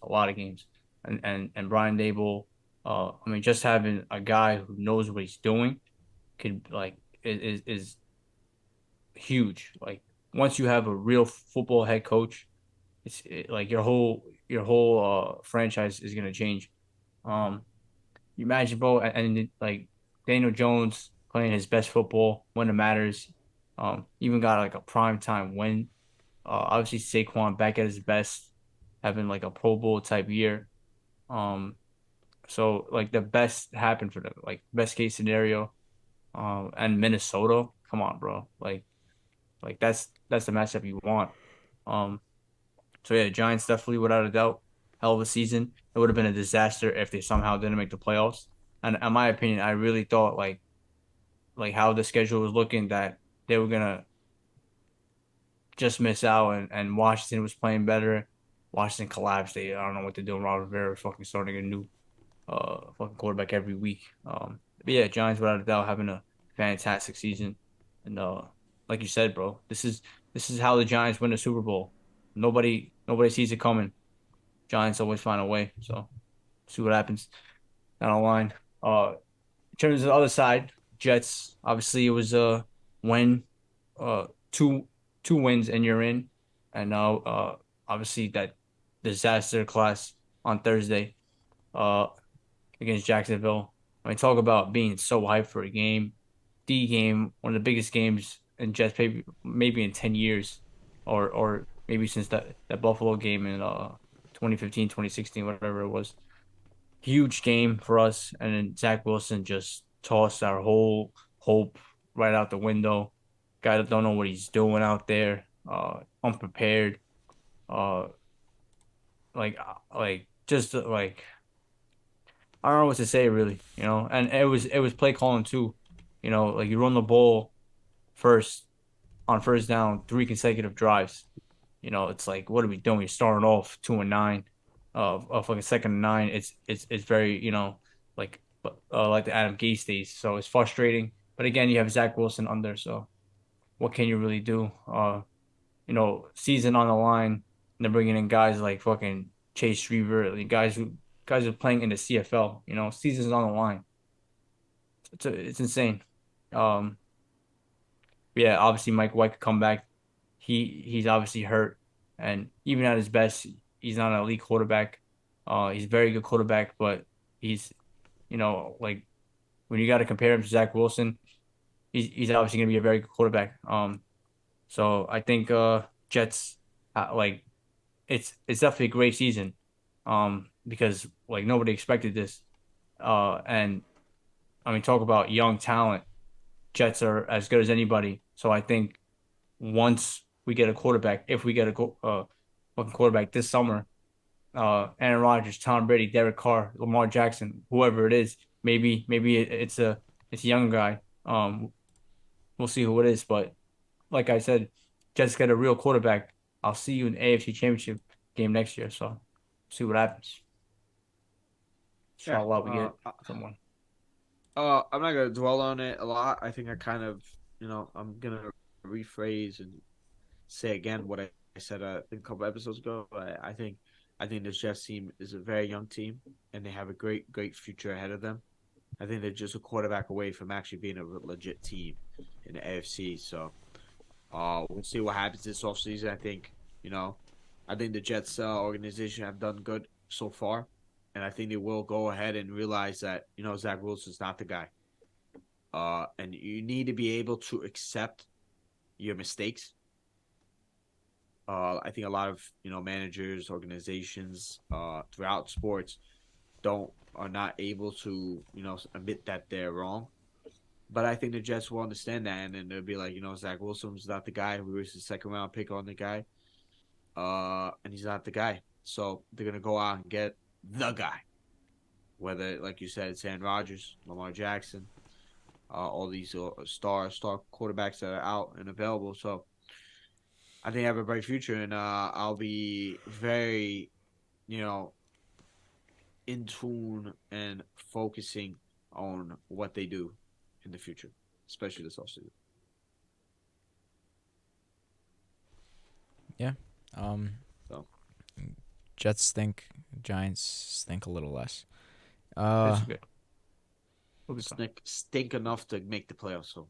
and Brian Dable. I mean, just having a guy who knows what he's doing could is huge. Like once you have a real football head coach, like your whole franchise is gonna change. Um, you imagine, bro, and like Daniel Jones playing his best football when it matters. Even got like a prime time win. Obviously Saquon back at his best, having like a Pro Bowl type year. Um, so like the best happened for them, like best case scenario. And Minnesota, come on, bro, like that's the matchup you want. Um, so yeah, Giants definitely without a doubt, hell of a season. It would have been a disaster if they somehow didn't make the playoffs. And in my opinion, I really thought like how the schedule was looking that they were gonna just miss out and Washington was playing better. Washington collapsed. I don't know what they're doing. Robert Rivera fucking starting a new fucking quarterback every week. But yeah, Giants without a doubt having a fantastic season. And like you said, bro, this is how the Giants win the Super Bowl. Nobody sees it coming. Giants always find a way. So see what happens down the line. In terms of the other side, Jets, obviously it was a win, uh two wins and you're in. And now obviously that disaster class on Thursday uh against Jacksonville. I mean, talk about being so hyped for a game. The game, one of the biggest games in Jets maybe in 10 years, or maybe since that Buffalo game in 2015, 2016, whatever it was. Huge game for us, and then Zach Wilson just tossed our whole hope right out the window. Guy that don't know what he's doing out there, unprepared, uh, like just like I don't know what to say really. And it was play calling too, like you run the ball first on first down, three consecutive drives. It's like what are we doing? You're starting off 2-9, fucking 2nd and 9. It's very like the Adam Gase days. So it's frustrating. But again, you have Zach Wilson under, so what can you really do? Season on the line, and they're bringing in guys like fucking Chase Shriver, like guys who are playing in the CFL. Season's on the line. It's insane. Um, yeah, obviously Mike White could come back. He's obviously hurt, and even at his best, he's not an elite quarterback. He's a very good quarterback, but he's like when you got to compare him to Zach Wilson, he's obviously going to be a very good quarterback. So I think Jets like it's definitely a great season, because like nobody expected this, and I mean talk about young talent. Jets are as good as anybody. So I think once we get a quarterback, if we get a fucking quarterback this summer, Aaron Rodgers, Tom Brady, Derek Carr, Lamar Jackson, whoever it is, maybe it's a young guy. We'll see who it is, but like I said, Jets get a real quarterback. I'll see you in the AFC Championship game next year. So, see what happens. Yeah. Inshallah, we get someone. I'm not gonna dwell on it a lot. I think I kind of, I'm gonna rephrase and say again what I said a couple episodes ago. I think this Jets team is a very young team, and they have a great future ahead of them. I think they're just a quarterback away from actually being a legit team in the AFC. So, we'll see what happens this offseason. I think the Jets organization have done good so far, and I think they will go ahead and realize that Zach Wilson's not the guy. And you need to be able to accept your mistakes. I think a lot of managers, organizations throughout sports are not able to admit that they're wrong. But I think the Jets will understand that, and then they'll be like, Zach Wilson's not the guy. We wasted a second round pick on the guy, and he's not the guy. So they're gonna go out and get the guy. Whether, like you said, it's Aaron Rodgers, Lamar Jackson, all these star quarterbacks that are out and available. So I think I have a bright future, and I'll be very, in tune and focusing on what they do in the future, especially this offseason. Yeah. So. Jets stink. Giants stink a little less. It's good. We'll be fine. Stink enough to make the playoffs. So.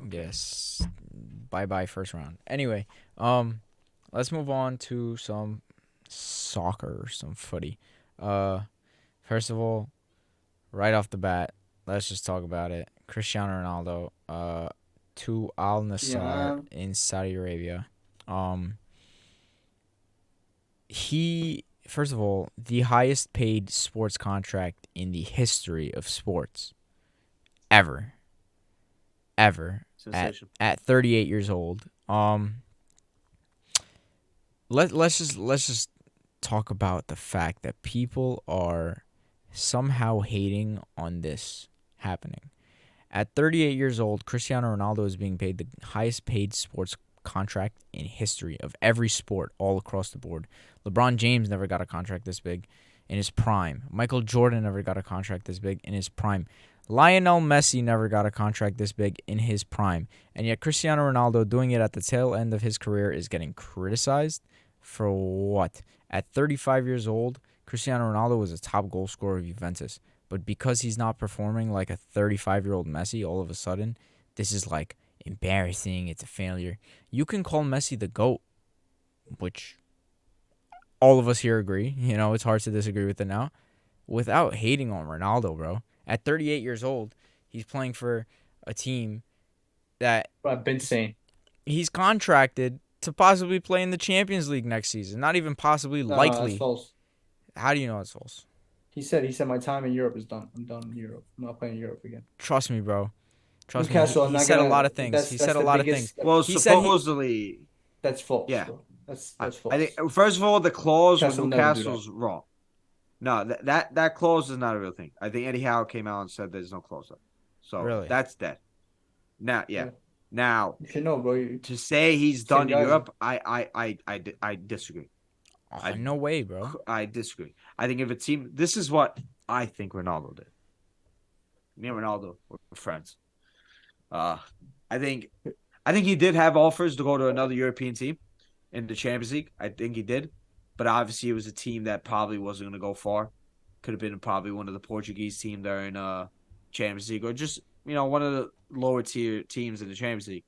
Yes. Bye first round. Anyway, let's move on to some soccer, some footy. First of all, right off the bat, let's just talk about it. Cristiano Ronaldo, to Al-Nassr in Saudi Arabia. He, first of all, the highest paid sports contract in the history of sports ever. At 38 years old. Let's just talk about the fact that people are somehow hating on this happening. At 38 years old, Cristiano Ronaldo is being paid the highest paid sports contract in history of every sport all across the board. LeBron James never got a contract this big in his prime. Michael Jordan never got a contract this big in his prime. Lionel Messi never got a contract this big in his prime. And yet Cristiano Ronaldo, doing it at the tail end of his career, is getting criticized for what? At 35 years old, Cristiano Ronaldo was a top goal scorer of Juventus. But because he's not performing like a 35-year-old Messi, all of a sudden, this is like embarrassing. It's a failure. You can call Messi the GOAT, which all of us here agree. It's hard to disagree with it now, without hating on Ronaldo, bro. At 38 years old, he's playing for a team that I've been saying he's contracted to possibly play in the Champions League next season. Not even possibly, likely. No, that's false. How do you know it's false? He said my time in Europe is done. I'm done in Europe. I'm not playing in Europe again. Trust me, bro. Trust me. Newcastle, He said a lot of things. He said a lot of things. Well, He said supposedly, That's false. Yeah. Bro. That's false. I think first of all, the clause with Newcastle never do Newcastle's wrong. No, that clause is not a real thing. I think Eddie Howe came out and said there's no clause there. So Really? that's dead. Now, yeah. Yeah. Now, You should know, bro. to say he's done in guys. Europe, I disagree. Oh, no way, bro. I disagree. I think if a team, this is what I think Ronaldo did. Me and Ronaldo were friends. I think he did have offers to go to another European team in the Champions League. I think he did, but obviously it was a team that probably wasn't going to go far. Could have been probably one of the Portuguese team there in Champions League, or just one of the lower tier teams in the Champions League.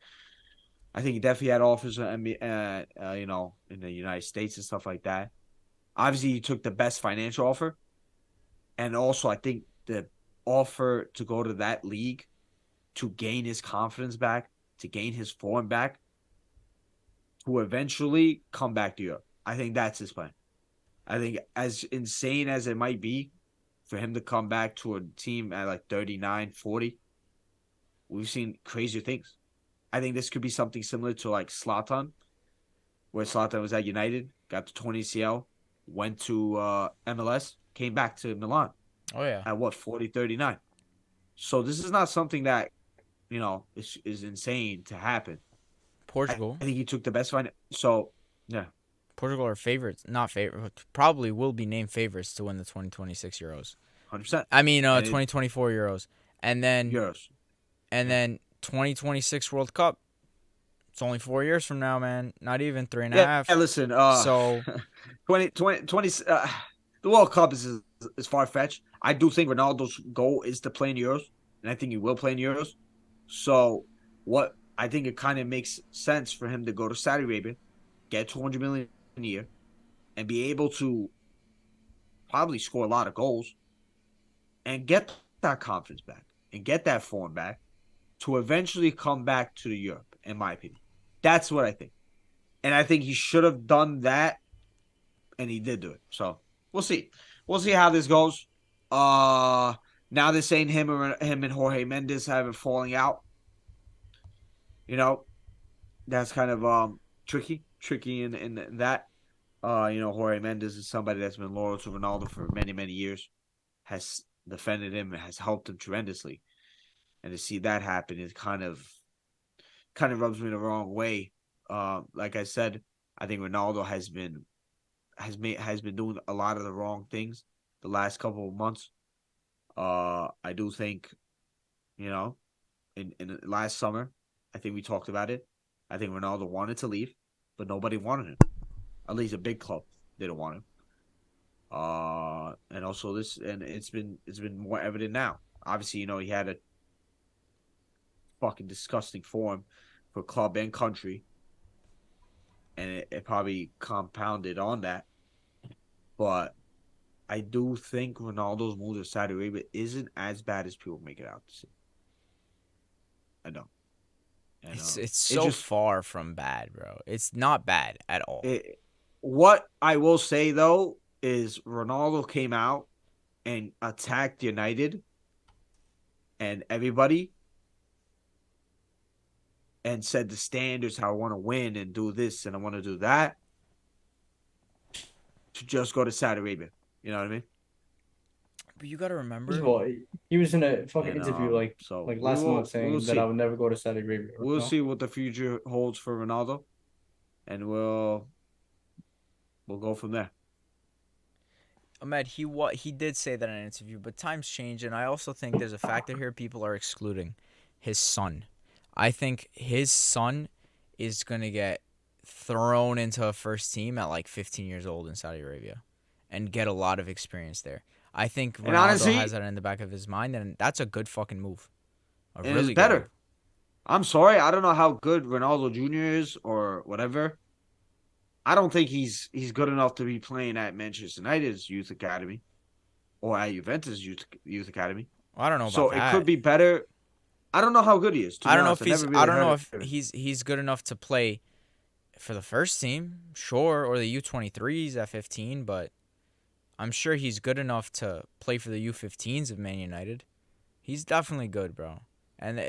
I think he definitely had offers, in the United States and stuff like that. Obviously, he took the best financial offer, and also I think the offer to go to that league to gain his confidence back, to gain his form back, to eventually come back to Europe. I think that's his plan. I think as insane as it might be for him to come back to a team at like 39, 40, we've seen crazier things. I think this could be something similar to like Zlatan, where Zlatan was at United, got to 20 CL, went to MLS, came back to Milan. Oh, yeah. At what, 40, 39. So this is not something that, is insane to happen. Portugal. I think he took the best find. So Yeah, Portugal are favorites, not favorite, probably will be named favorites to win the 2026 Euros. 100%. I mean, And 2024 Euros, and then Euros. and Yeah. then 2026 World Cup. It's only 4 years from now, man. Not even three and a Yeah, half. listen, So 20, the World Cup is far fetched. I do think Ronaldo's goal is to play in Euros, and I think he will play in Euros. So, what I think it kind of makes sense for him to go to Saudi Arabia, get 200 million a year, and be able to probably score a lot of goals and get that confidence back and get that form back to eventually come back to the Europe, in my opinion. That's what I think. And I think he should have done that, and he did do it. So we'll see. We'll see how this goes. Now they're saying him and Jorge Mendes have a falling out. You know, that's kind of tricky in that. Jorge Mendes is somebody that's been loyal to Ronaldo for many, many years, has defended him, has helped him tremendously. And to see that happen is kind of rubs me the wrong way. Like I said, I think Ronaldo has been doing a lot of the wrong things the last couple of months. I do think, in last summer, I think we talked about it. I think Ronaldo wanted to leave, but nobody wanted him. At least a big club didn't want him. And also it's been more evident now. Obviously, he had a fucking disgusting form for club and country, and it probably compounded on that. But I do think Ronaldo's move to Saudi Arabia isn't as bad as people make it out to see. I don't. And, it's so far from bad, bro. It's not bad at all. What I will say though is Ronaldo came out and attacked United and everybody and said the standards, how I want to win and do this and I want to do that, to just go to Saudi Arabia. You know what I mean? But you gotta remember, First of all, he was in a fucking interview like last month saying that I would never go to Saudi Arabia. We'll see what the future holds for Ronaldo, and we'll go from there. Ahmed, he did say that in an interview, but times change, and I also think there's a factor here people are excluding: his son. I think his son is gonna get thrown into a first team at like 15 years old in Saudi Arabia, and get a lot of experience there. I think Ronaldo honestly, has that in the back of his mind, and that's a good fucking move. A really it's better. Move. I'm sorry, I don't know how good Ronaldo Jr. is or whatever. I don't think he's good enough to be playing at Manchester United's youth academy or at Juventus youth academy. Well, I don't know about so that. So it could be better. I don't know how good he is. I don't know if he's good enough to play for the first team, sure, or the U23s at 15, but I'm sure he's good enough to play for the U15s of Man United. He's definitely good, bro. And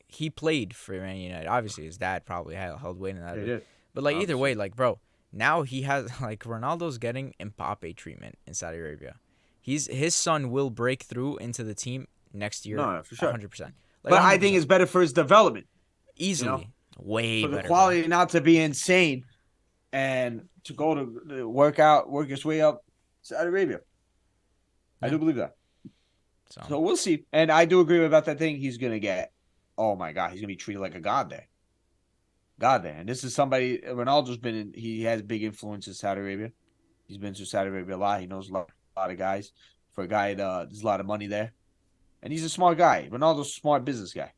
he played for Man United. Obviously, his dad probably held weight in that. He did. But like either way, like bro, now he has Ronaldo's getting Mbappe treatment in Saudi Arabia. His son will break through into the team next year. No, for sure, 100%. But 100%. I think it's better for his development. Easily, way better. For the quality bro. Not to be insane, and to go to work his way up Saudi Arabia. Yeah. I do believe that. So we'll see. And I do agree about that thing. He's going to get, oh my God, he's going to be treated like a god there. And this is somebody, Ronaldo's he has big influence in Saudi Arabia. He's been to Saudi Arabia a lot. He knows a lot of guys. For a guy, there's a lot of money there. And he's a smart guy. Ronaldo's a smart business guy.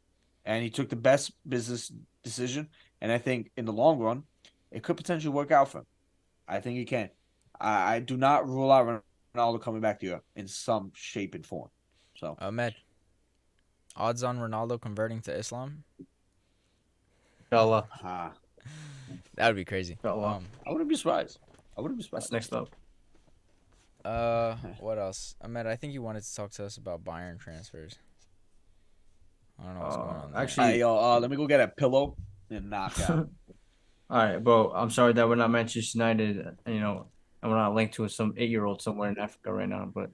And he took the best business decision. And I think in the long run, it could potentially work out for him. I think he can. I do not rule out Ronaldo coming back to Europe in some shape and form. So, Ahmed, odds on Ronaldo converting to Islam? Inshallah. That would be crazy. I wouldn't be surprised. That's next up. What else? Ahmed, I think you wanted to talk to us about Bayern transfers. I don't know what's going on there. Actually, let me go get a pillow and knock out. All right, bro. I'm sorry that we're not Manchester United, and we're not linked to some 8-year-old somewhere in Africa right now. But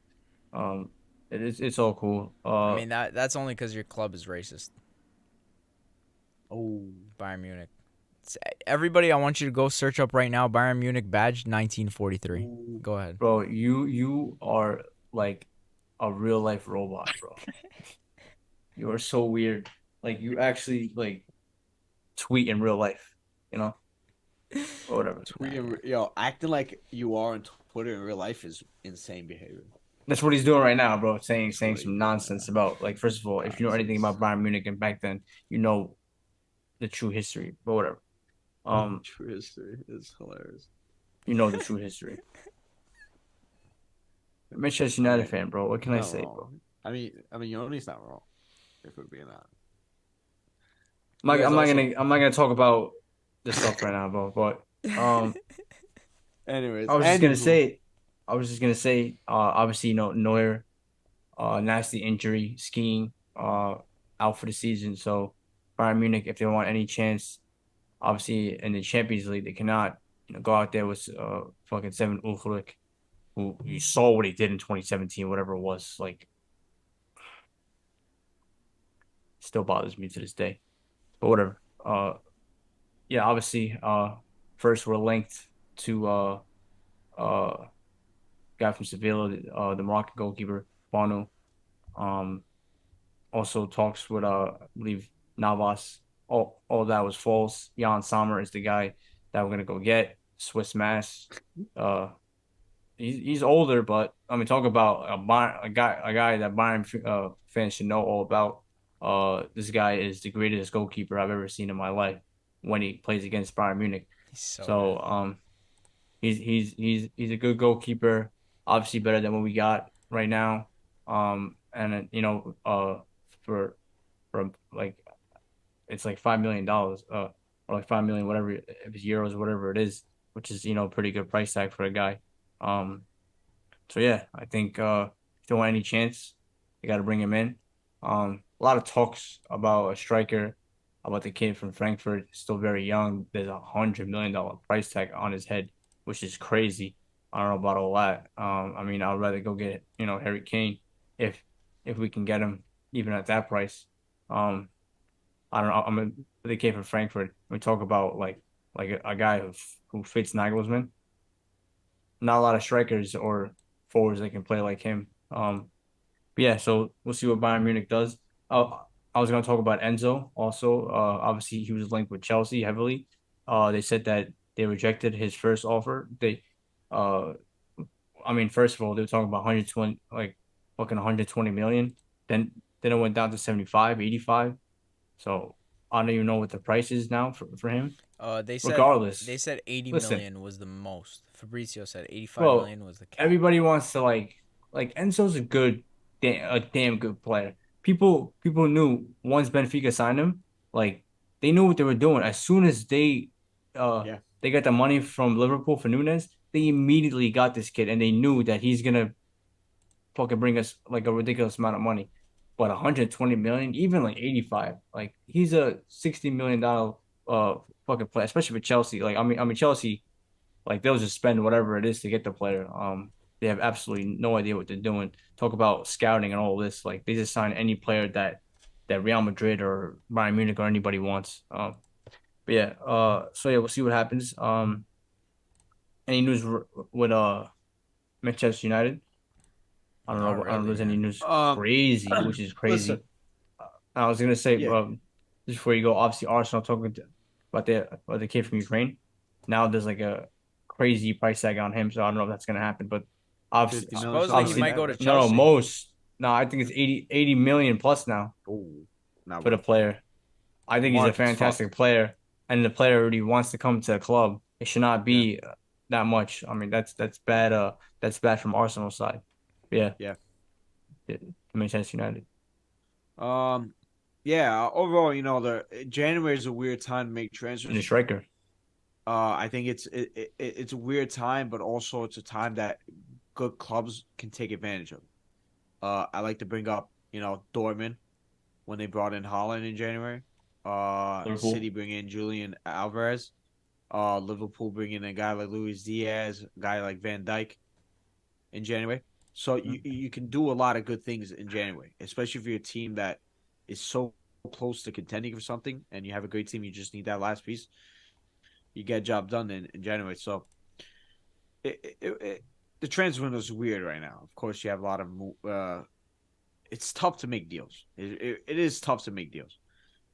it's all cool. I mean that's only because your club is racist. Oh, Bayern Munich. Everybody, I want you to go search up right now Bayern Munich badge 1943. Go ahead. Bro, you are like a real life robot, bro. You are so weird. Like you actually like tweet in real life, you know? Or whatever. Tweeting, acting like you are on Twitter in real life is insane behavior. That's what he's doing right now, bro. Saying That's what some he's doing right nonsense about like first of all, if you know anything Nonsense. about Bayern Munich and back then, you know the true history. But whatever. True history is hilarious. You know the true history. Manchester United fan, bro. What can I Not say, wrong. bro? Yoni's not wrong. If we're being honest. I'm not gonna talk about this stuff right now, bro. But Anyways, I was just gonna say, obviously, Neuer, nasty injury, skiing, out for the season. So Bayern Munich, if they want any chance, obviously in the Champions League, they cannot, go out there with fucking Seven Ulrich, who you saw what he did in 2017, whatever it was. Like, still bothers me to this day. But whatever. Yeah, obviously, first we're linked to guy from Sevilla, the Moroccan goalkeeper, Bono. Um, Also talks with I believe Navas. All that was false. Jan Sommer is the guy that we're gonna go get. Swiss Mass. Uh, he's older, but I mean, talk about a guy that Bayern fans should know all about. This guy is the greatest goalkeeper I've ever seen in my life when he plays against Bayern Munich. He's so So good. he's a good goalkeeper. Obviously better than what we got right now. And for like it's like $5 million, or like 5 million, whatever, if it's euros, whatever it is, which is pretty good price tag for a guy. Um, so yeah, I think if they want any chance, they got to bring him in. A lot of talks about a striker, about the kid from Frankfurt, still very young. There's $100 million price tag on his head, which is crazy. I don't know about all that. I mean, I'd rather go get Harry Kane if we can get him even at that price. Um, I don't know. I mean, they came from Frankfurt. We talk about like a guy who fits Nagelsmann. Not a lot of strikers or forwards that can play like him. But yeah, so we'll see what Bayern Munich does. I was going to talk about Enzo also. Obviously, he was linked with Chelsea heavily. They said that they rejected his first offer. Uh, I mean, first of all, they were talking about 120, like fucking 120 million. Then it went down to 75, 85. So I don't even know what the price is now for him. They said Regardless, 80 listen, million was the most. Fabrizio said 85 bro, million was the cap. everybody wants to like Enzo's a damn good player. People knew once Benfica signed him, like they knew what they were doing. As soon as Yeah. they got the money from Liverpool for Nunes, they immediately got this kid, and they knew that he's gonna fucking bring us like a ridiculous amount of money. But 120 million, even like 85, like he's a $60 million fucking player, especially for Chelsea. Like I mean Chelsea, like they'll just spend whatever it is to get the player. They have absolutely no idea what they're doing. Talk about scouting and all this. Like they just sign any player that Real Madrid or Bayern Munich or anybody wants. But yeah, so yeah, we'll see what happens. Any news with Manchester United? I don't Not know. I don't know if really, there's any man. news crazy, which is crazy. Listen, I was gonna say, yeah, just before you go, obviously Arsenal about the kid from Ukraine. Now there's like a crazy price tag on him, so I don't know if that's gonna happen. But obviously, 50 million, Supposedly something he like might obviously, go that, to right? no, Chelsea. most. No, I think it's 80 million plus now Oh, not for the worth it. player. I think he's a Market's fantastic fucked. player, and the player already wants to come to the club. It should not Yeah, be that much. I mean, that's bad. That's bad from Arsenal side. Yeah, yeah. yeah, Manchester United Um, yeah. Overall, the January is a weird time to make and the transfers. striker. I think it's a weird time, but also it's a time that good clubs can take advantage of. I like to bring up, Dortmund when they brought in Holland in January. Liverpool. City bring in Julian Alvarez. Liverpool bring in a guy like Luis Diaz, a guy like Van Dijk in January. So you can do a lot of good things in January, especially if you're a team that is so close to contending for something and you have a great team. You just need that last piece. you get a job done in January. So the transfer window is weird right now. Of course, you have a lot of it's tough to make deals. It is tough to make deals.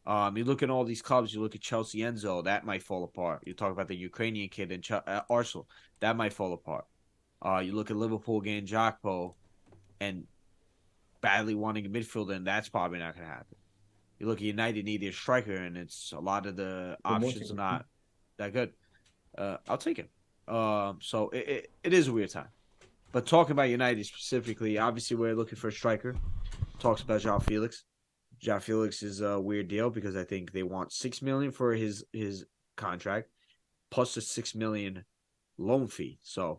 You look at all these clubs. You look at Chelsea, Enzo, that might fall apart. You talk about the Ukrainian kid in Arsenal, that might fall apart. You look at Liverpool getting Jokpo and badly wanting a midfielder, and that's probably not going to happen. You look at United need their striker, and it's a lot of the options are not that good. I'll take him. So it is a weird time. But talking about United specifically, obviously we're looking for a striker. Talks about João Felix. João Felix is a weird deal because I think they want $6 million for his contract, plus a $6 million loan fee. So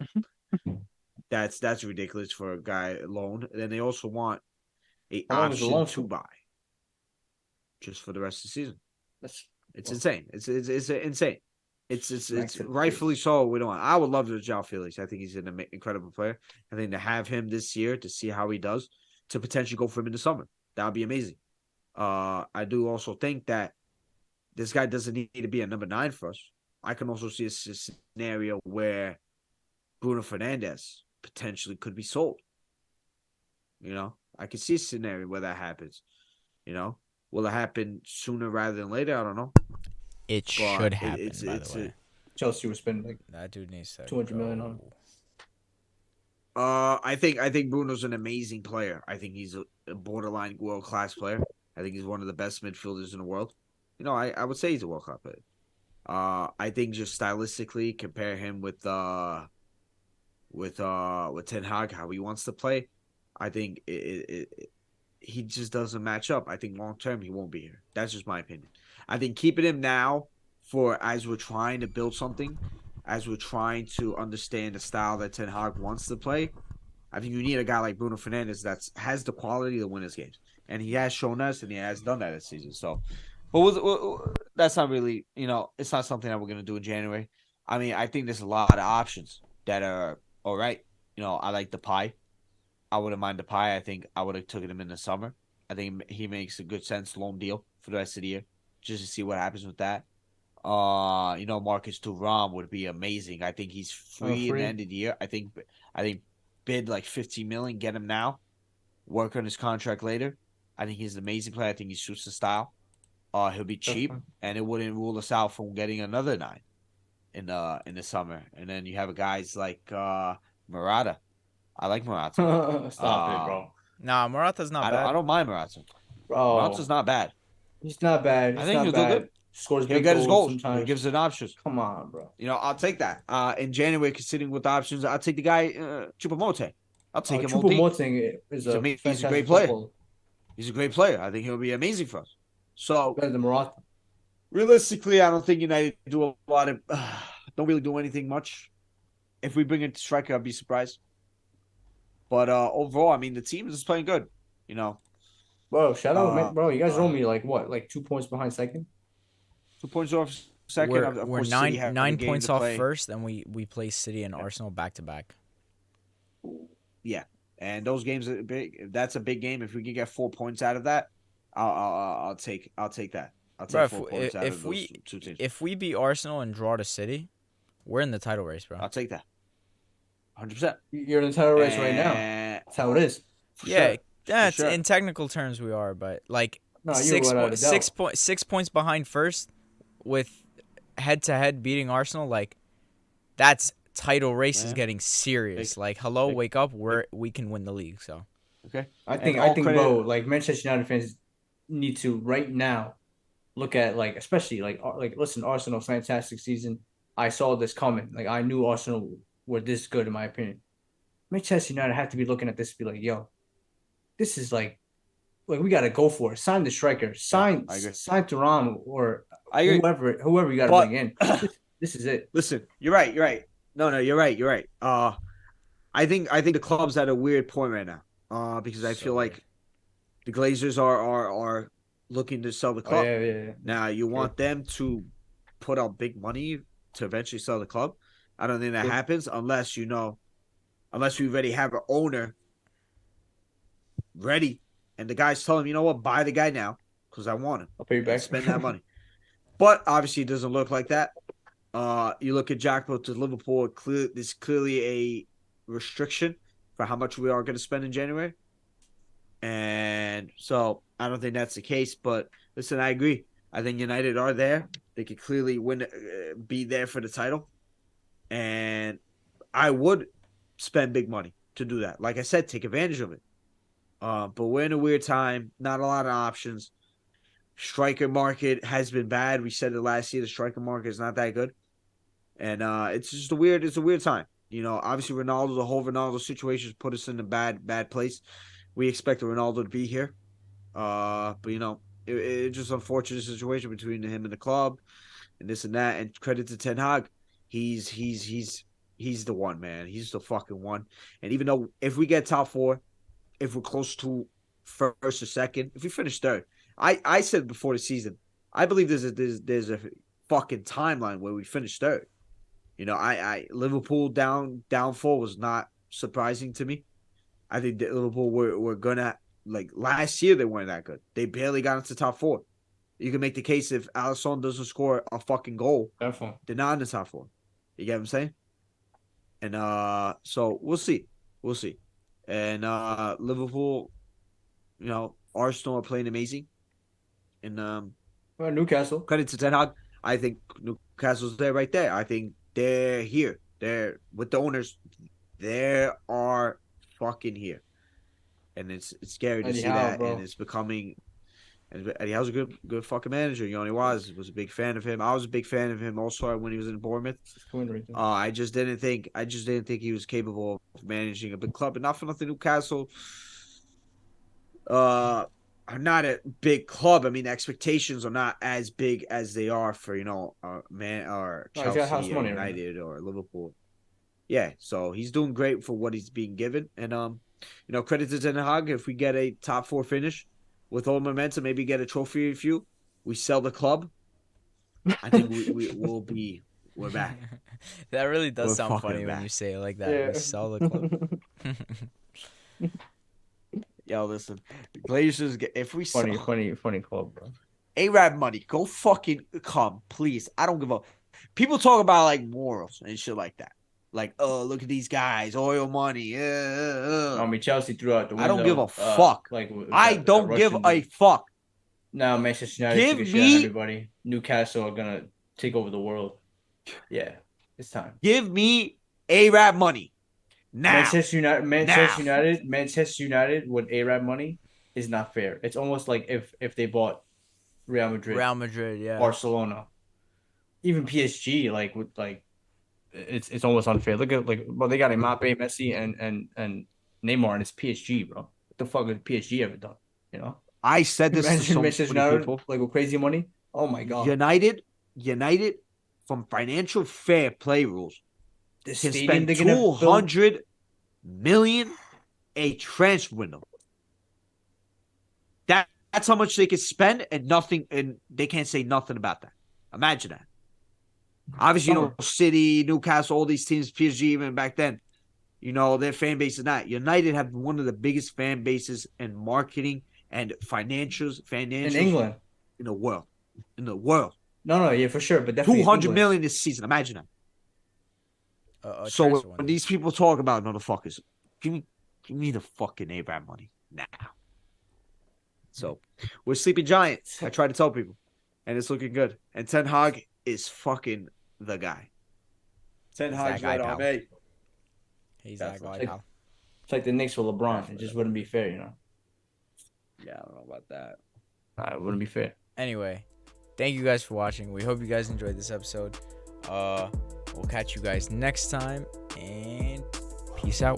that's ridiculous for a guy loan. And then they also want a option to buy just for the rest of the season. It's insane. It's insane. It's rightfully so. We don't. I would love to João Felix. I think he's an incredible player. I think to have him this year to see how he does, to potentially go for him in the summer, that would be amazing. I do also think that this guy doesn't need to be a number 9 for us. I can also see a scenario where Bruno Fernandes potentially could be sold. You know, I can see a scenario where that happens. You know, will it happen sooner rather than later? I don't know. It should happen, by the way. Chelsea was spending like that dude needs to 200 million on. I think Bruno's an amazing player. I think he's a borderline world class player. I think he's one of the best midfielders in the world. You know, I would say he's a world class player. I think just stylistically compare him with Ten Hag, how he wants to play. I think he just doesn't match up. I think long term he won't be here. That's just my opinion. I think keeping him now as we're trying to build something, as we're trying to understand the style that Ten Hag wants to play, I think you need a guy like Bruno Fernandes that has the quality to win his games. And he has shown us, and he has done that this season. So, but that's not really, it's not something that we're going to do in January. I mean, I think there's a lot of options that are all right. I like Depay. I wouldn't mind Depay. I think I would have taken him in the summer. I think he makes a good sense loan deal for the rest of the year, just to see what happens with that. Marcus Thuram would be amazing. I think he's free at the end of the year. I think bid like $15 million, get him now, work on his contract later. I think he's an amazing player. I think he suits the style. He'll be cheap, and it wouldn't rule us out from getting another 9 in the summer. And then you have guys like Morata. I like Morata. Stop it, bro. Nah, Morata's not bad. I don't mind Morata. Bro, Morata's not bad. He's not bad. I think he'll do good. Scores He'll big get his goals. sometimes. He gives an option. Come on, bro. I'll take that. In January, considering with the options, I'll take the guy Choupo-Moting. I'll take him. Choupo-Moting is he's a great player. He's a great player. I think he'll be amazing for us. So better than Morata. Realistically, I don't think United do a lot of. Don't really do anything much. If we bring in a striker, I'd be surprised. But overall, I mean, the team is playing good. Bro, shout out, man. Bro. You guys roll me like 2 points behind second. 2 points off second. We're nine points off first, and we play City and Arsenal back to back. Yeah, and those games are big. That's a big game. If we can get 4 points out of that, I'll take that. I'll take 4 points out of those 2 teams. If we beat Arsenal and draw to City, we're in the title race, bro. I'll take that. 100%. You're in the title race right now. That's how it is. Sure. In technical terms we are, but like 6 points behind first with head-to-head beating Arsenal, like that's title race is getting serious. Wake up, we can win the league. So okay, I think, bro, like Manchester United fans need to right now look at especially listen, Arsenal fantastic season. I saw this coming. Like I knew Arsenal were this good in my opinion. Manchester United have to be looking at this and be like, yo, this is like we gotta go for it. Sign the striker. Sign Thuram or whoever you gotta bring in. This is it. Listen, you're right. No, you're right. I think the club's at a weird point right now. Because I feel like the Glazers are looking to sell the club. Yeah. Now you want them to put out big money to eventually sell the club. I don't think that happens unless we already have an owner ready, and the guy's telling him, you know what, buy the guy now because I want him. I'll pay you back. Spend that money. But obviously, it doesn't look like that. You look at Jackpot to Liverpool. There's clearly a restriction for how much we are going to spend in January, and so I don't think that's the case. But listen, I agree. I think United are there. They could clearly win, be there for the title, and I would spend big money to do that. Like I said, take advantage of it. But we're in a weird time. Not a lot of options. Striker market has been bad. We said it last year. The striker market is not that good, and it's just a weird time. Obviously the whole Ronaldo situation has put us in a bad place. We expect Ronaldo to be here, but it's just an unfortunate situation between him and the club, and this and that. And credit to Ten Hag, he's the one, man. He's the fucking one. And even though if we get top 4, if we're close to first or second, if we finish third, I said before the season, I believe there's a fucking timeline where we finish third. Liverpool downfall was not surprising to me. I think that Liverpool were gonna, like, last year they weren't that good. They barely got into top 4. You can make the case if Alisson doesn't score a fucking goal, Definitely. they're not in the top 4. You get what I'm saying? And so we'll see. And Liverpool, Arsenal are playing amazing. And Well, Newcastle. credit to Ten Hag. I think Newcastle's there right there. I think they're here. They're with the owners. They are fucking here. And it's scary to Eddie see Howe, that. bro. And it's becoming. And Eddie Howe's a good fucking manager. He was a big fan of him. I was a big fan of him also when he was in Bournemouth. I just didn't think he was capable of managing a big club. And not for nothing, Newcastle are not a big club. I mean, the expectations are not as big as they are for or Chelsea or money, United or Liverpool. Yeah, so he's doing great for what he's being given. And credit to Ten Hag. If we get a top 4 finish with all momentum, maybe get a trophy if we sell the club, I think we're back. That really does We're sound fucking funny when back. you say it like that. Yeah. We sell the club. Yo, listen, Glazers. If we sell Funny club, bro. Arab money, go fucking come, please. I don't give a. People talk about like morals and shit like that. Like, oh, look at these guys, oil money. I mean, Chelsea threw out the window. I don't give a fuck. I don't give a fuck. No, Manchester United Give took a shit on me- everybody. Newcastle are gonna take over the world. Yeah, it's time. Give me Arab money now. Manchester United with Arab money is not fair. It's almost like if they bought Real Madrid, yeah. Barcelona, even PSG, it's almost unfair. Look at they got Mbappe, Messi, and Neymar, and it's PSG, bro. What the fuck has PSG ever done? I said this to Imagine so Manchester many United people. with crazy money. Oh my god! United, from financial fair play rules, The can stadium spend they're gonna build. $200 million a transfer window. That's how much they can spend, and they can't say nothing about that. Imagine that. Obviously, City, Newcastle, all these teams, PSG, even back then, their fan base is not. United have one of the biggest fan bases in marketing and financials in England. in the world. No, yeah, for sure, but definitely 200 million this season. Imagine that. So when these people talk about motherfuckers, give me the fucking Abraham money now. So we're sleeping giants. I try to tell people, and it's looking good. And Ten Hag is fucking the guy. Ten Hag's that guy, right on pal. me. He's that guy, Like- pal. It's like the Knicks with LeBron. It just wouldn't be fair, Yeah, I don't know about that. Nah, it wouldn't be fair. Anyway, thank you guys for watching. We hope you guys enjoyed this episode. We'll catch you guys next time, and peace out.